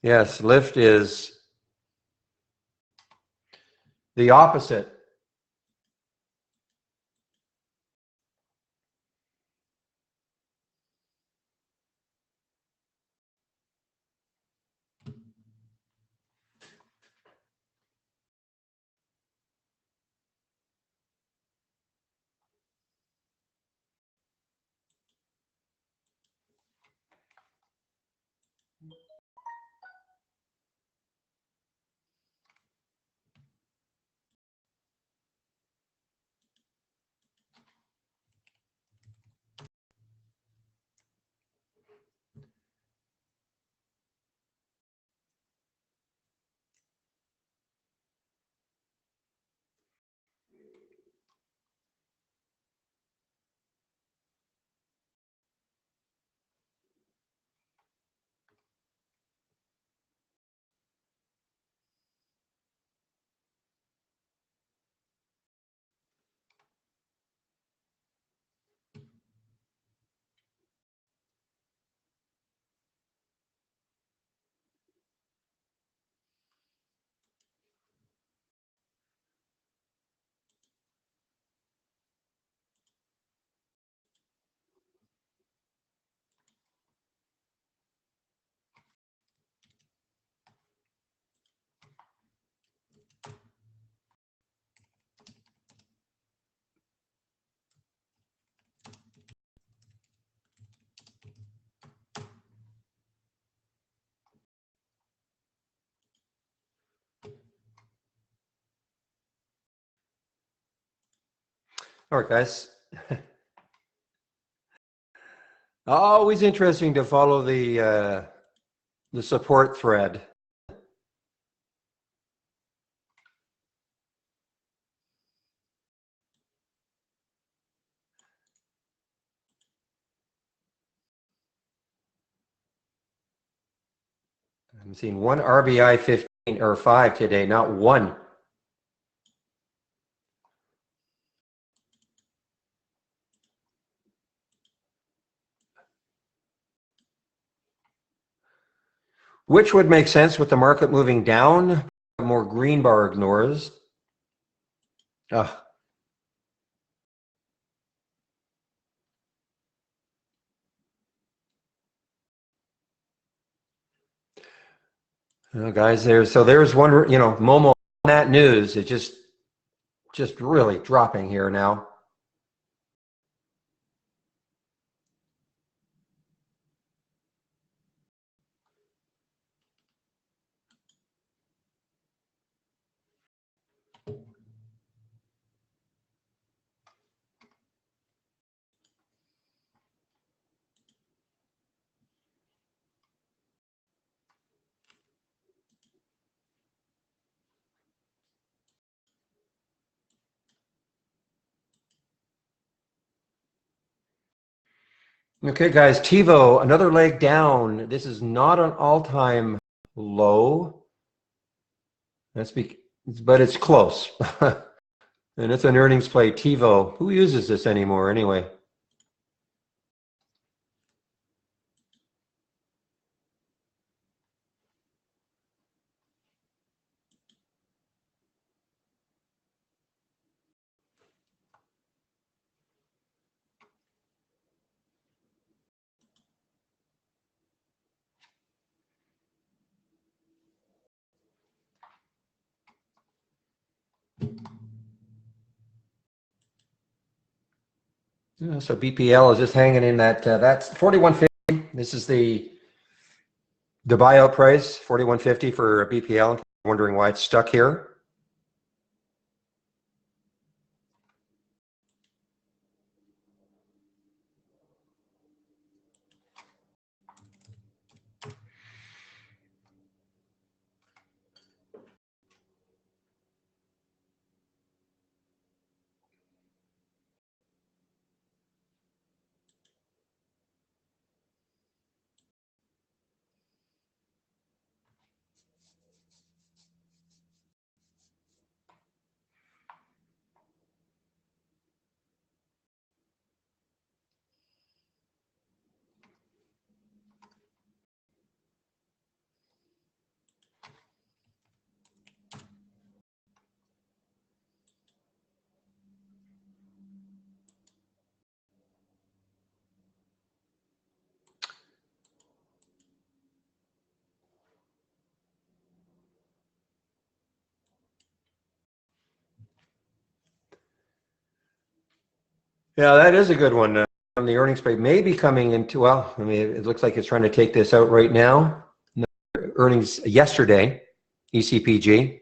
Yes, Lyft is the opposite. All right, guys. Always interesting to follow the support thread. I'm seeing one RBI 15 or 5 today, not one. Which would make sense with the market moving down, more green bar ignores. Guys, there's one, Momo, that news, it just really dropping here now. Okay, guys, TiVo, another leg down. This is not an all-time low. But it's close. And it's an earnings play, TiVo. Who uses this anymore anyway? Yeah, so BPL is just hanging in that, that's 41.50. This is the buyout price, 41.50 for BPL. Wondering why it's stuck here. Yeah, that is a good one. The earnings play may be coming into, well, I mean, it looks like it's trying to take this out right now. Earnings yesterday, ECPG.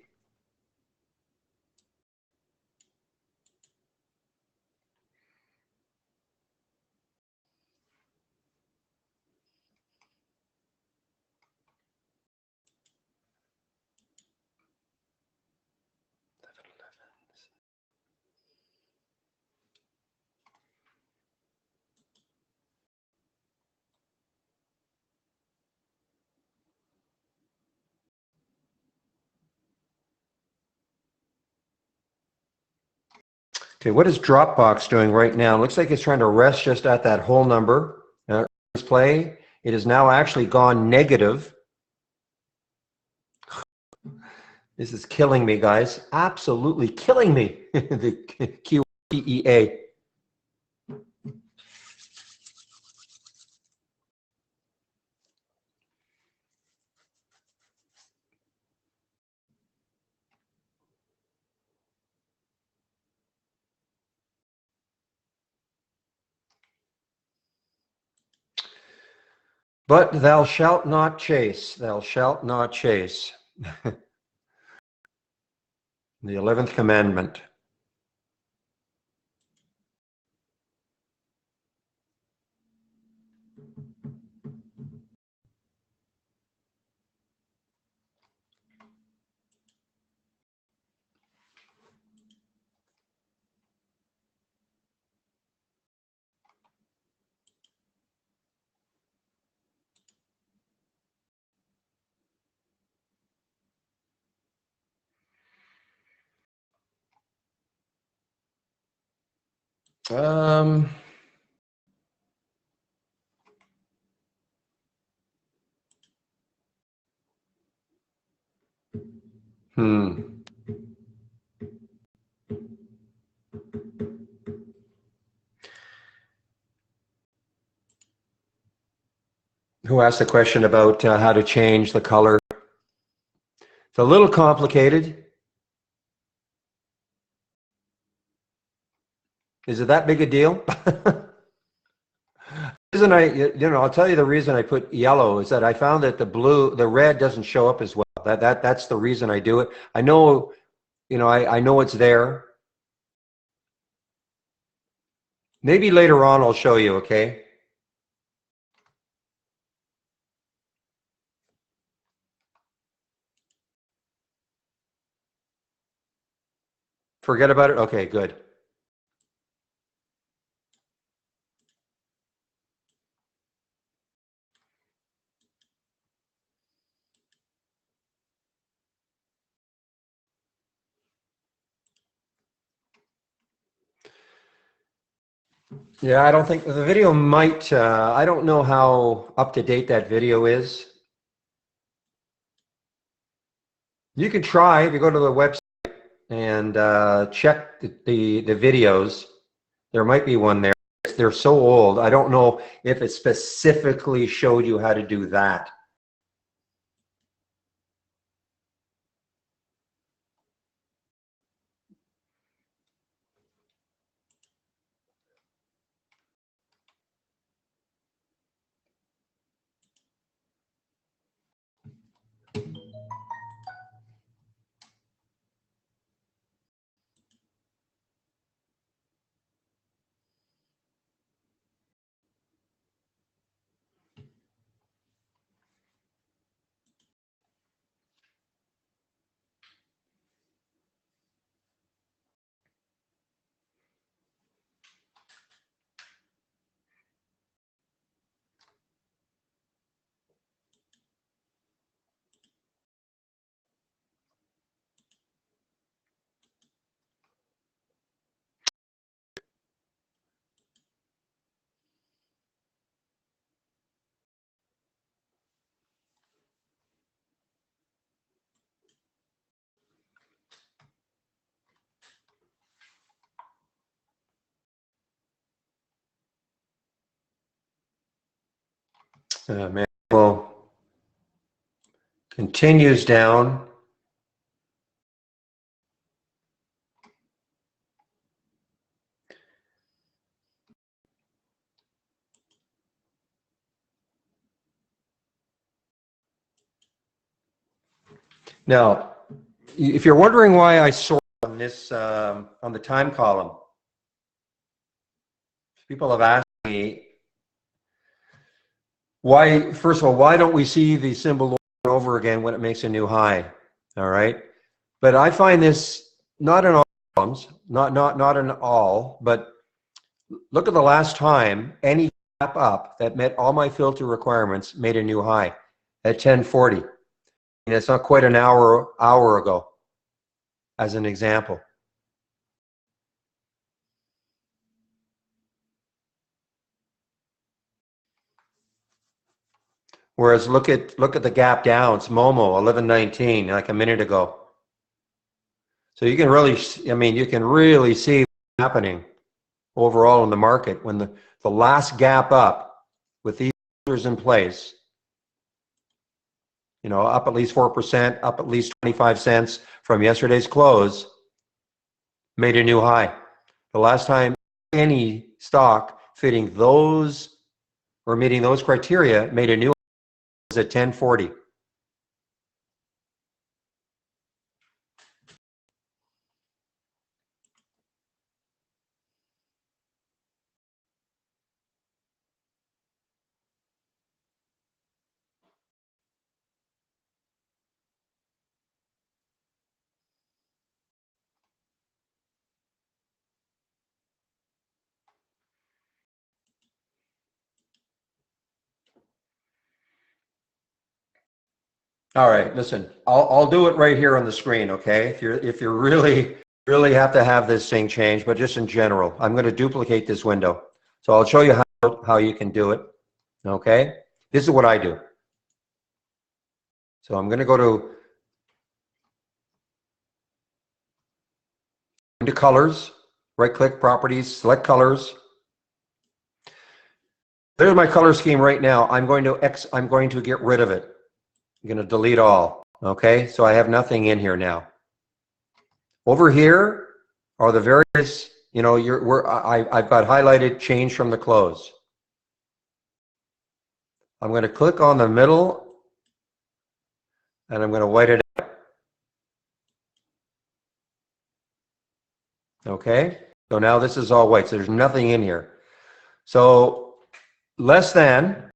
Okay, what is Dropbox doing right now? Looks like it's trying to rest just at that whole number. Play. It has now actually gone negative. This is killing me, guys. Absolutely killing me. The QEA. But thou shalt not chase. Thou shalt not chase. The 11th commandment. Um, hmm. Who asked the question about how to change the color? It's a little complicated. Is it that big a deal? Reason I'll tell you the reason I put yellow is that I found that the red doesn't show up as well. That's the reason I do it. I know, I know it's there. Maybe later on I'll show you, okay? Forget about it? Okay, good. Yeah, I don't think the video might, I don't know how up to date that video is. You can try if you go to the website and check the videos. There might be one there. They're so old. I don't know if it specifically showed you how to do that. Manual continues down. Now, if you're wondering why I sort on this, on the time column, people have asked me why, first of all, why don't we see the symbol over and over again when it makes a new high? All right. But I find this not in all columns, not in all, but look at the last time any gap up that met all my filter requirements made a new high at 1040. And it's not quite an hour ago, as an example. Whereas look at the gap down. It's Momo 1119, like a minute ago. So you can really, I mean, you can really see what's happening overall in the market when the last gap up with these filters in place, up at least 4%, up at least 25 cents from yesterday's close, made a new high. The last time any stock fitting those or meeting those criteria made a new high was at 1040. All right, listen, I'll do it right here on the screen, okay? If you're really really have to have this thing changed, but just in general, I'm going to duplicate this window. So I'll show you how you can do it. Okay. This is what I do. So I'm going to go into colors, right click properties, select colors. There's my color scheme right now. I'm going to get rid of it. I'm going to delete all. Okay. So I have nothing in here now. Over here are the various, you know, I've got highlighted change from the close. I'm going to click on the middle and I'm going to white it out. Okay. So now this is all white. So there's nothing in here. So less than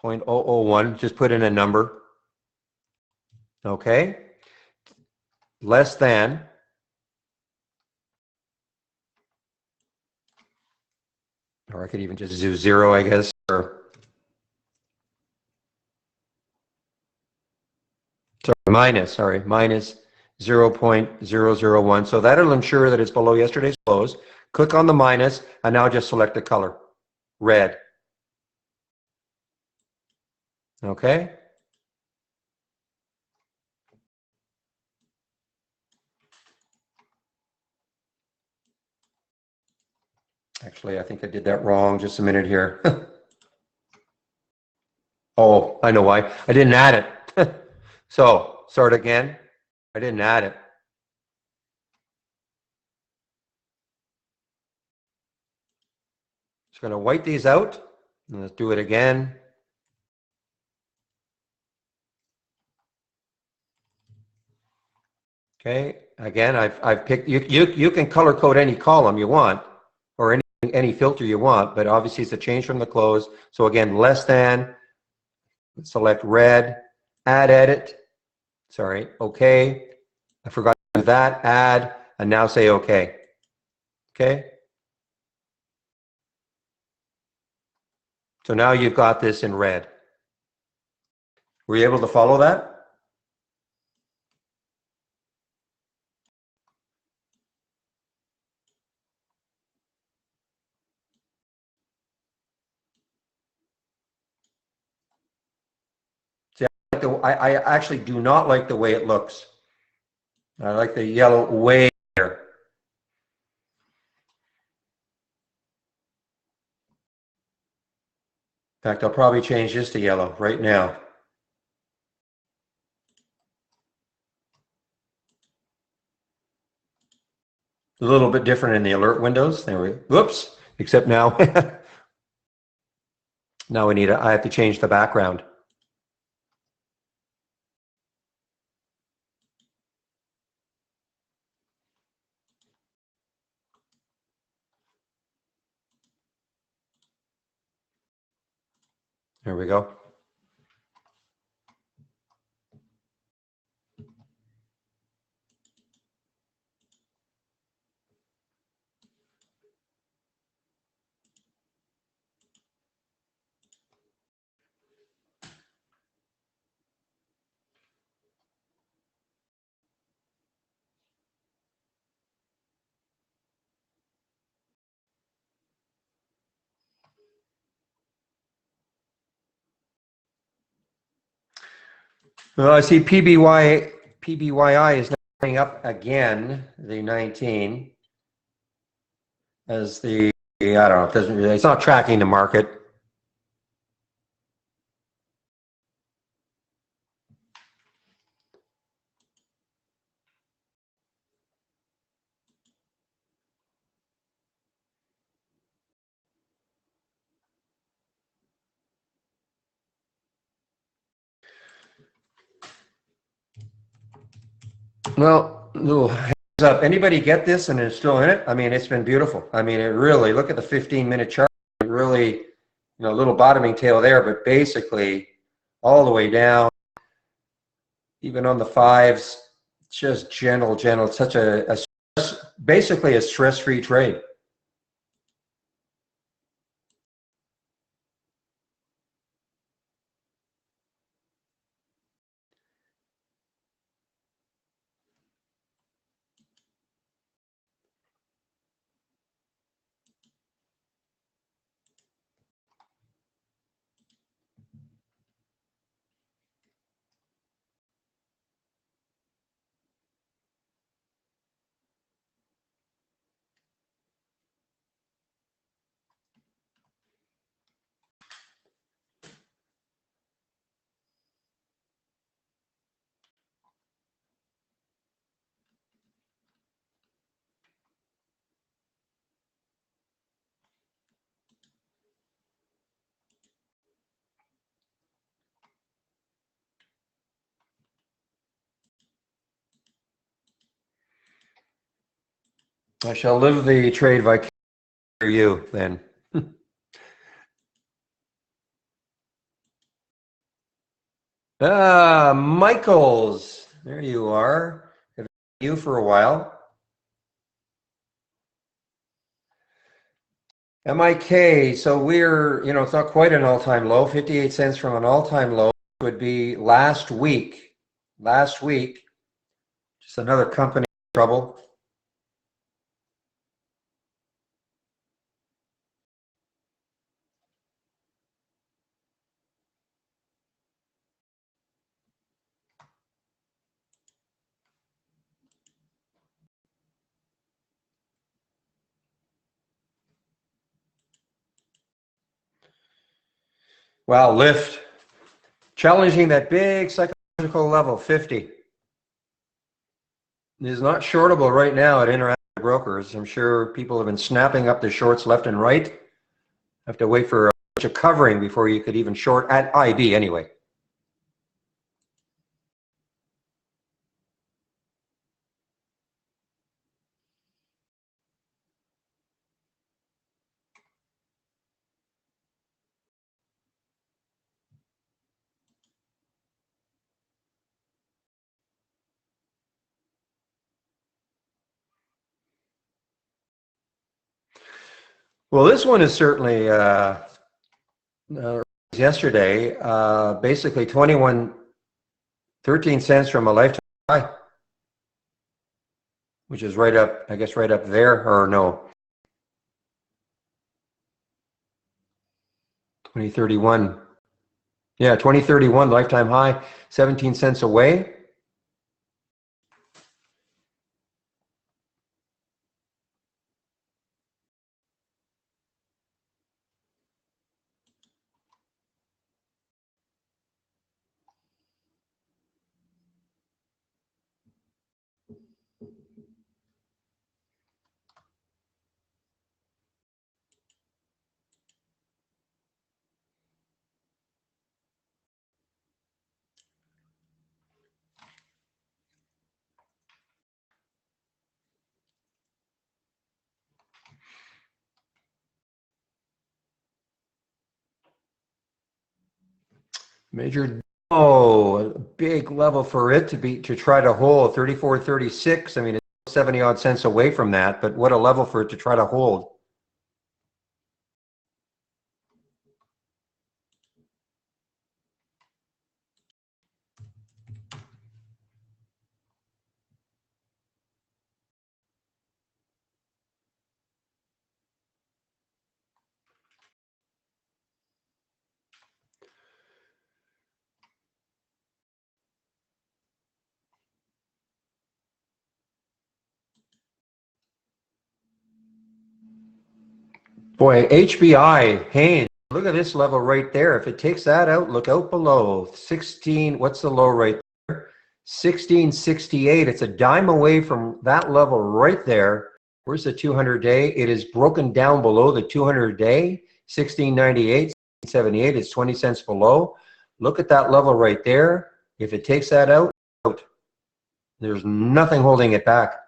0.001, just put in a number. Okay. Less than, or I could even just do 0, I guess, or minus 0.001. So that'll ensure that it's below yesterday's close. Click on the minus and now just select the color, red. Okay. Actually, I think I did that wrong. Just a minute here. Oh, I know why. I didn't add it. So start again. I didn't add it. Just going to white these out. And let's do it again. Okay. Again, I've picked. You can color code any column you want, or any filter you want. But obviously, it's a change from the close. So again, less than. Select red. Add edit. Sorry. Okay. I forgot to do that. Add, and now say okay. Okay. So now you've got this in red. Were you able to follow that? See, I actually do not like the way it looks. I like the yellow way there. In fact, I'll probably change this to yellow right now. A little bit different in the alert windows. There we go. Whoops. Except now, now I have to change the background. There we go. Well, I see PBYI is now coming up again, the 19, as the, I don't know, it doesn't really, it's not tracking the market. Well, little heads up. Anybody get this and is still in it? I mean, it's been beautiful. I mean, it really, look at the 15-minute chart. It really, you know, a little bottoming tail there, but basically all the way down, even on the fives, just gentle. It's such basically a stress-free trade. I shall live the trade vicariously for you then. Michaels, there you are. Have you for a while. MIK, so we're, it's not quite an all-time low. 58 cents from an all-time low would be last week. Last week, just another company in trouble. Wow, Lyft challenging that big psychological level, 50. It is not shortable right now at Interactive Brokers. I'm sure people have been snapping up the shorts left and right. Have to wait for a bunch of covering before you could even short at IB anyway. Well, this one is certainly yesterday, basically 13 cents from a lifetime high, which is right up, I guess, right up there, or no, 2031. Yeah, 2031 lifetime high, 17 cents away. Major, a big level for it to try to hold 34.36. I mean, it's 70 odd cents away from that, but what a level for it to try to hold. Boy, HBI, Haynes, look at this level right there. If it takes that out, look out below. 16, what's the low right there? 1668. It's a dime away from that level right there. Where's the 200-day? It is broken down below the 200-day, 1698, 78. It's 20 cents below. Look at that level right there. If it takes that out, there's nothing holding it back.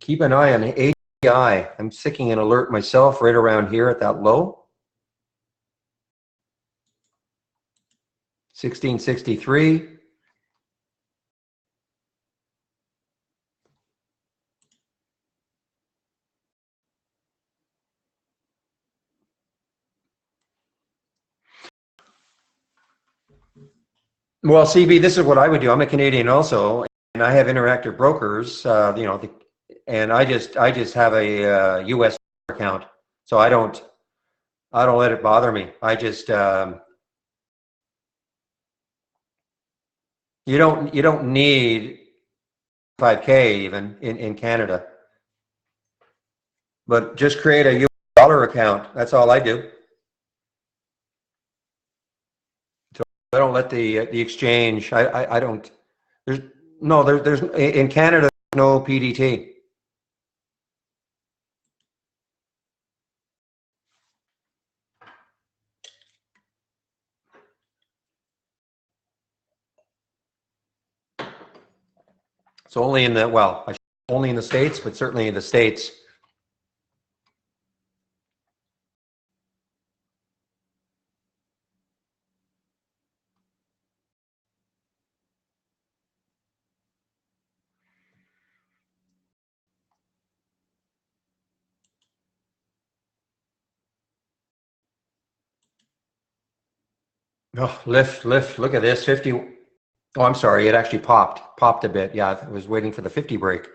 Keep an eye on HBI. I'm sticking an alert myself right around here at that low. 1663. Well, CB, this is what I would do. I'm a Canadian also, and I have Interactive Brokers. And I just have a U.S. account, so I don't let it bother me. I just you don't need 5K even in Canada, but just create a US dollar account. That's all I do. So I don't let the exchange. I don't. There's in Canada no PDT. It's only in the, well, I only in the States, but certainly in the States. Oh, lift, look at this, 50. Oh, I'm sorry, it actually popped a bit. Yeah, I was waiting for the 50 break.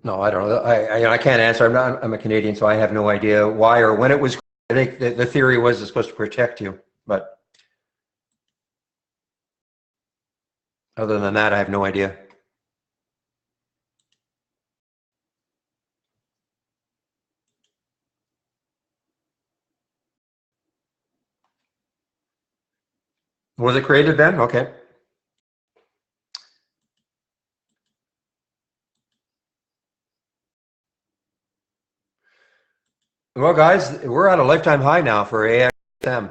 No, I don't know. I can't answer. I'm a Canadian, so I have no idea why or when it was. I think the theory was it's supposed to protect you, but other than that, I have no idea. Was it created then? Okay. Well, guys, we're at a lifetime high now for AXM.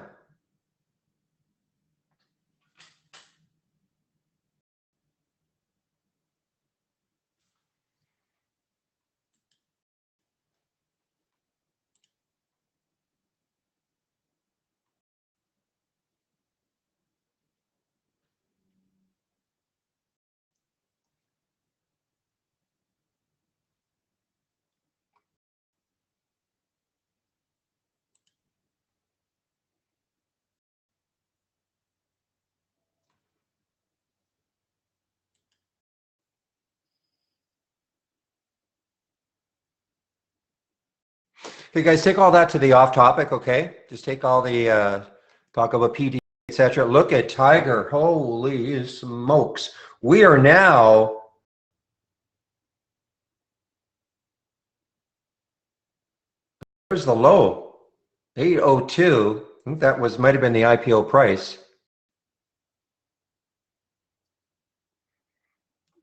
Hey guys, take all that to the off topic, okay? Just take all the talk about PD, etc. Look at Tiger. Holy smokes. We are now where's the low? 802. I think that might have been the IPO price.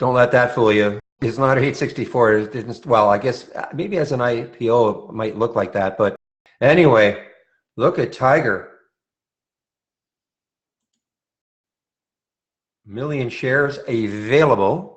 Don't let that fool you. It's not 864. It didn't, well, I guess maybe as an IPO it might look like that, but anyway, look at Tiger. Million shares available.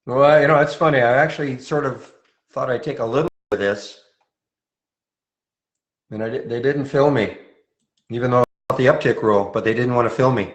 Well, you know, it's funny. I actually sort of thought I'd take a little of this, and they didn't fill me, even though I got the uptick rule, but they didn't want to fill me.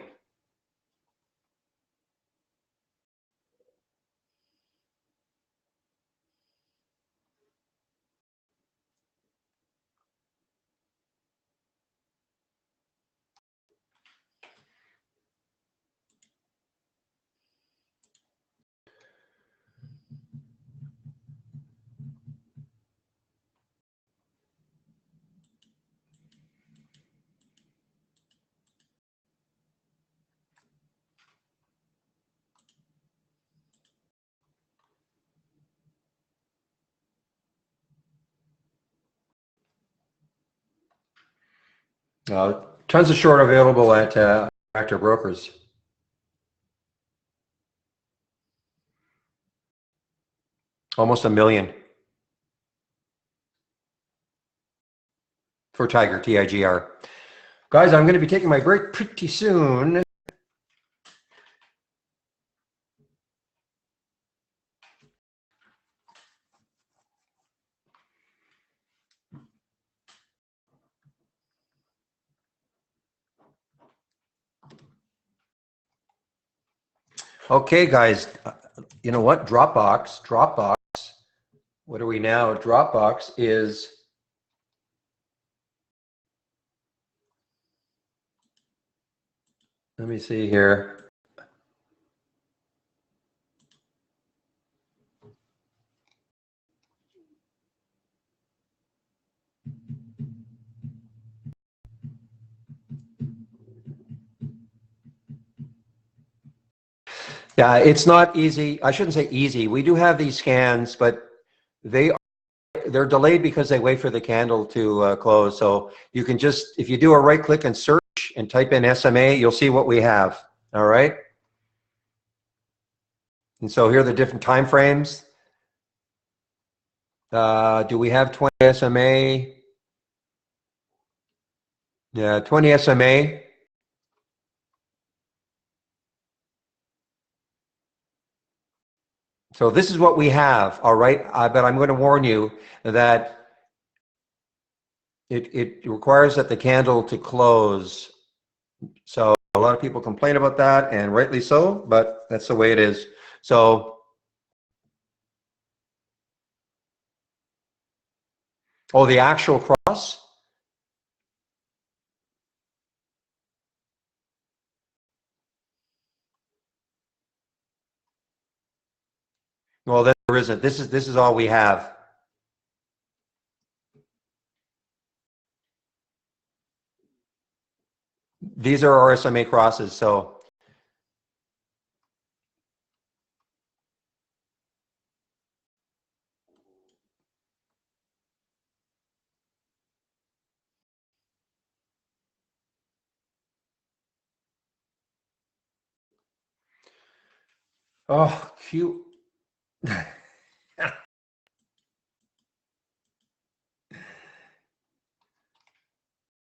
Tons of short available at Actor Brokers. Almost a million for Tiger, TIGR. Guys, I'm going to be taking my break pretty soon. Okay, guys, you know what? Dropbox. What are we now? Dropbox is Let me see here. Yeah, it's not easy. I shouldn't say easy. We do have these scans, but they're delayed because they wait for the candle to close. So you can just, if you do a right click and search and type in SMA, you'll see what we have. All right. And so here are the different time frames. Do we have 20 SMA? Yeah, 20 SMA. So this is what we have, all right? But I'm going to warn you that it requires that the candle to close. So a lot of people complain about that, and rightly so, but that's the way it is. So, oh, the actual cross? Well, there isn't. This is all we have. These are our SMA crosses, so. Oh, cute.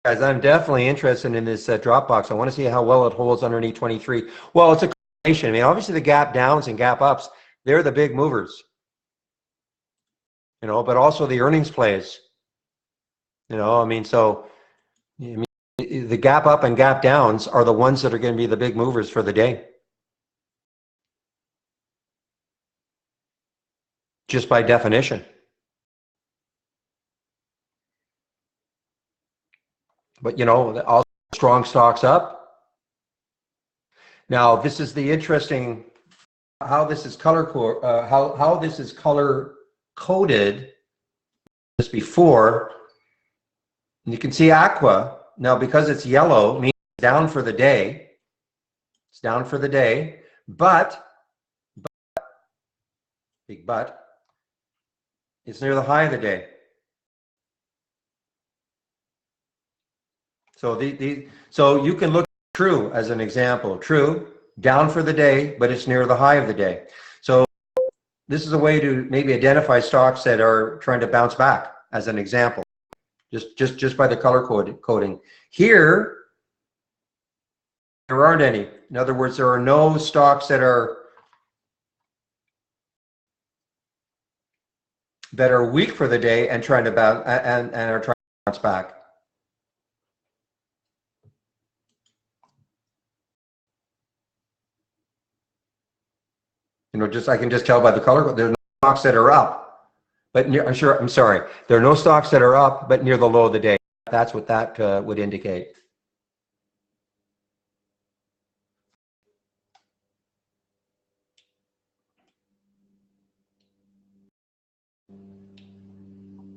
Guys, I'm definitely interested in this Dropbox. I want to see how well it holds underneath 23. Well, it's a combination. I mean, obviously the gap downs and gap ups, they're the big movers, you know, but also the earnings plays, you know, I mean, so I mean, the gap up and gap downs are the ones that are going to be the big movers for the day, just by definition. But, you know, all strong stocks up. Now, this is the interesting how this is how this is color coded. This before, and you can see aqua now because it's yellow means it's down for the day. It's down for the day, but big but it's near the high of the day. So so you can look at True as an example. True down for the day, but it's near the high of the day. So this is a way to maybe identify stocks that are trying to bounce back as an example, just by the color coding. Here, there aren't any. In other words, there are no stocks that are weak for the day and trying to bounce and are trying to bounce back. You know, I can just tell by the color. There's no stocks that are up, but I'm sorry. There are no stocks that are up, but near the low of the day. That's what that would indicate.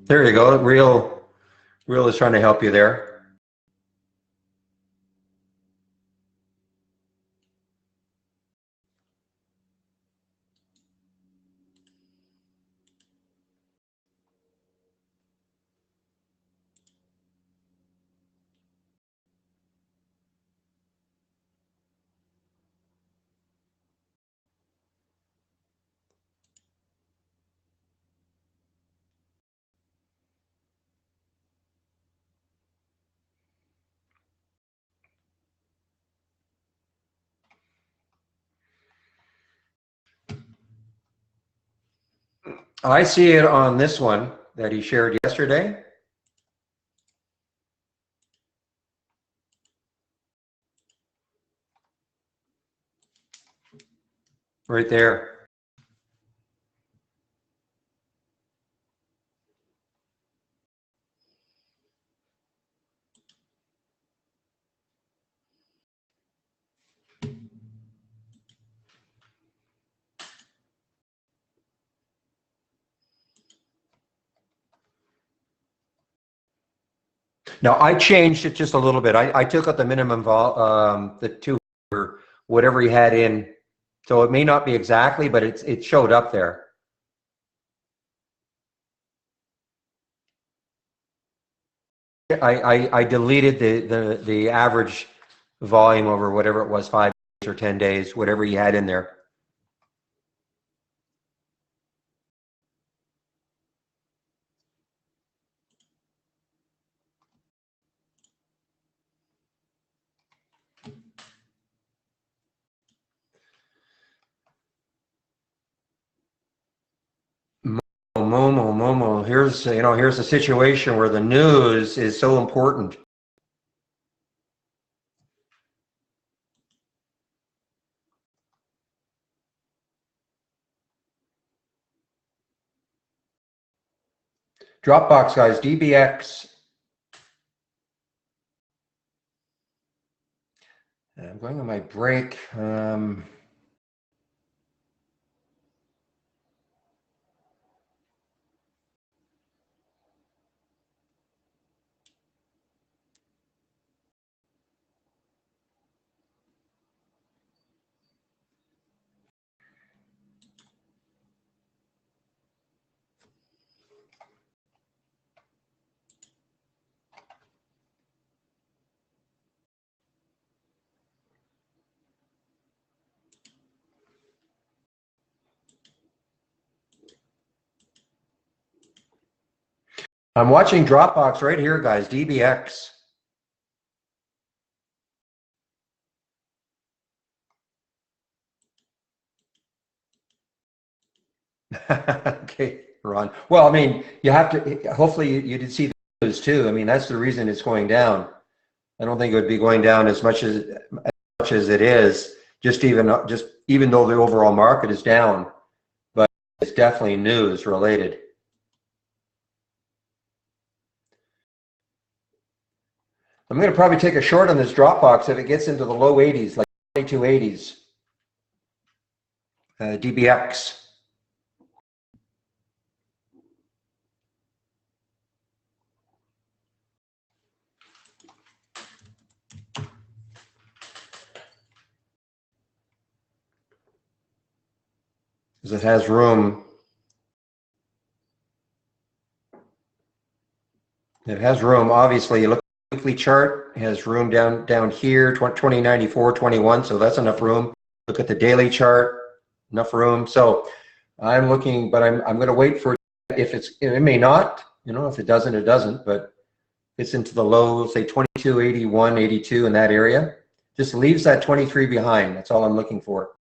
There you go. Real is trying to help you there. I see it on this one that he shared yesterday. Right there. Now I changed it just a little bit. I took out the minimum the two or whatever he had in. So it may not be exactly, but it showed up there. I deleted the average volume over whatever it was, 5 days or 10 days, whatever you had in there. Momo, here's a situation where the news is so important. Dropbox guys, DBX. I'm going on my break. I'm watching Dropbox right here, guys, DBX. Okay, Ron. Well, I mean, you have to, hopefully you did see the news too. I mean, that's the reason it's going down. I don't think it would be going down as much as it is, just even though the overall market is down, but it's definitely news related. I'm going to probably take a short on this Dropbox if it gets into the low 80s, like 2280s. DBX. Because it has room. It has room. Obviously, you look at the weekly chart, it has room down here, 2094, 21. So that's enough room. Look at the daily chart, enough room. So I'm looking, but I'm going to wait for it may not, if it doesn't, it doesn't, but it's into the low, say 22, 81, 82 in that area. Just leaves that 23 behind. That's all I'm looking for.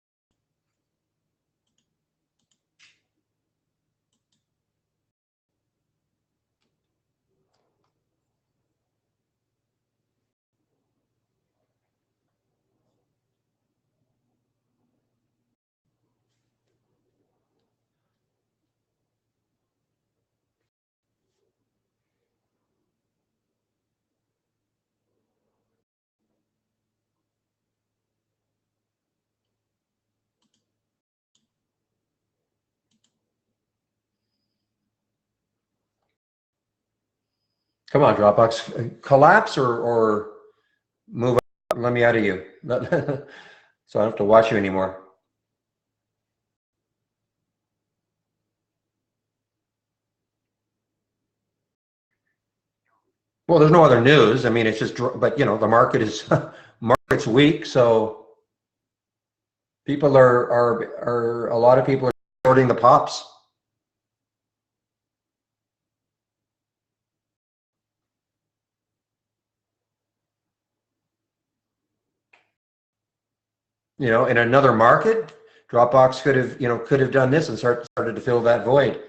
Come on, Dropbox. Collapse or move up. Let me out of you. So I don't have to watch you anymore. Well, there's no other news. I mean, it's just, but the market's weak, so people are a lot of people are shorting the pops. In another market, Dropbox could have done this and started to fill that void.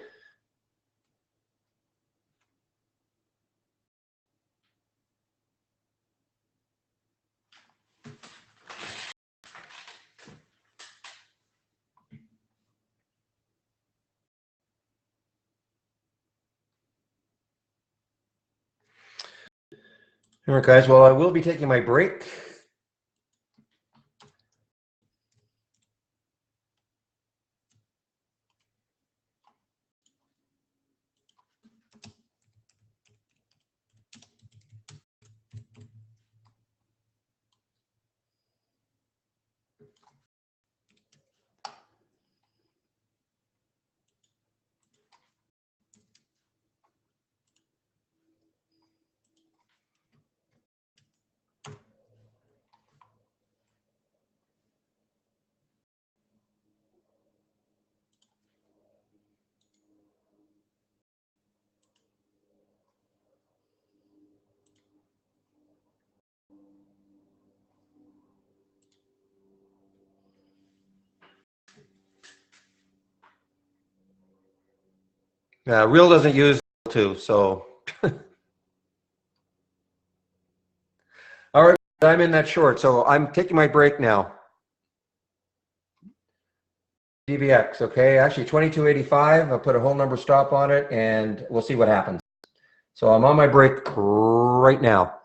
All right, guys. Well, I will be taking my break. Real doesn't use too, so. All right, I'm in that short, so I'm taking my break now. DVX, okay, actually 2285, I'll put a whole number stop on it and we'll see what happens. So I'm on my break right now.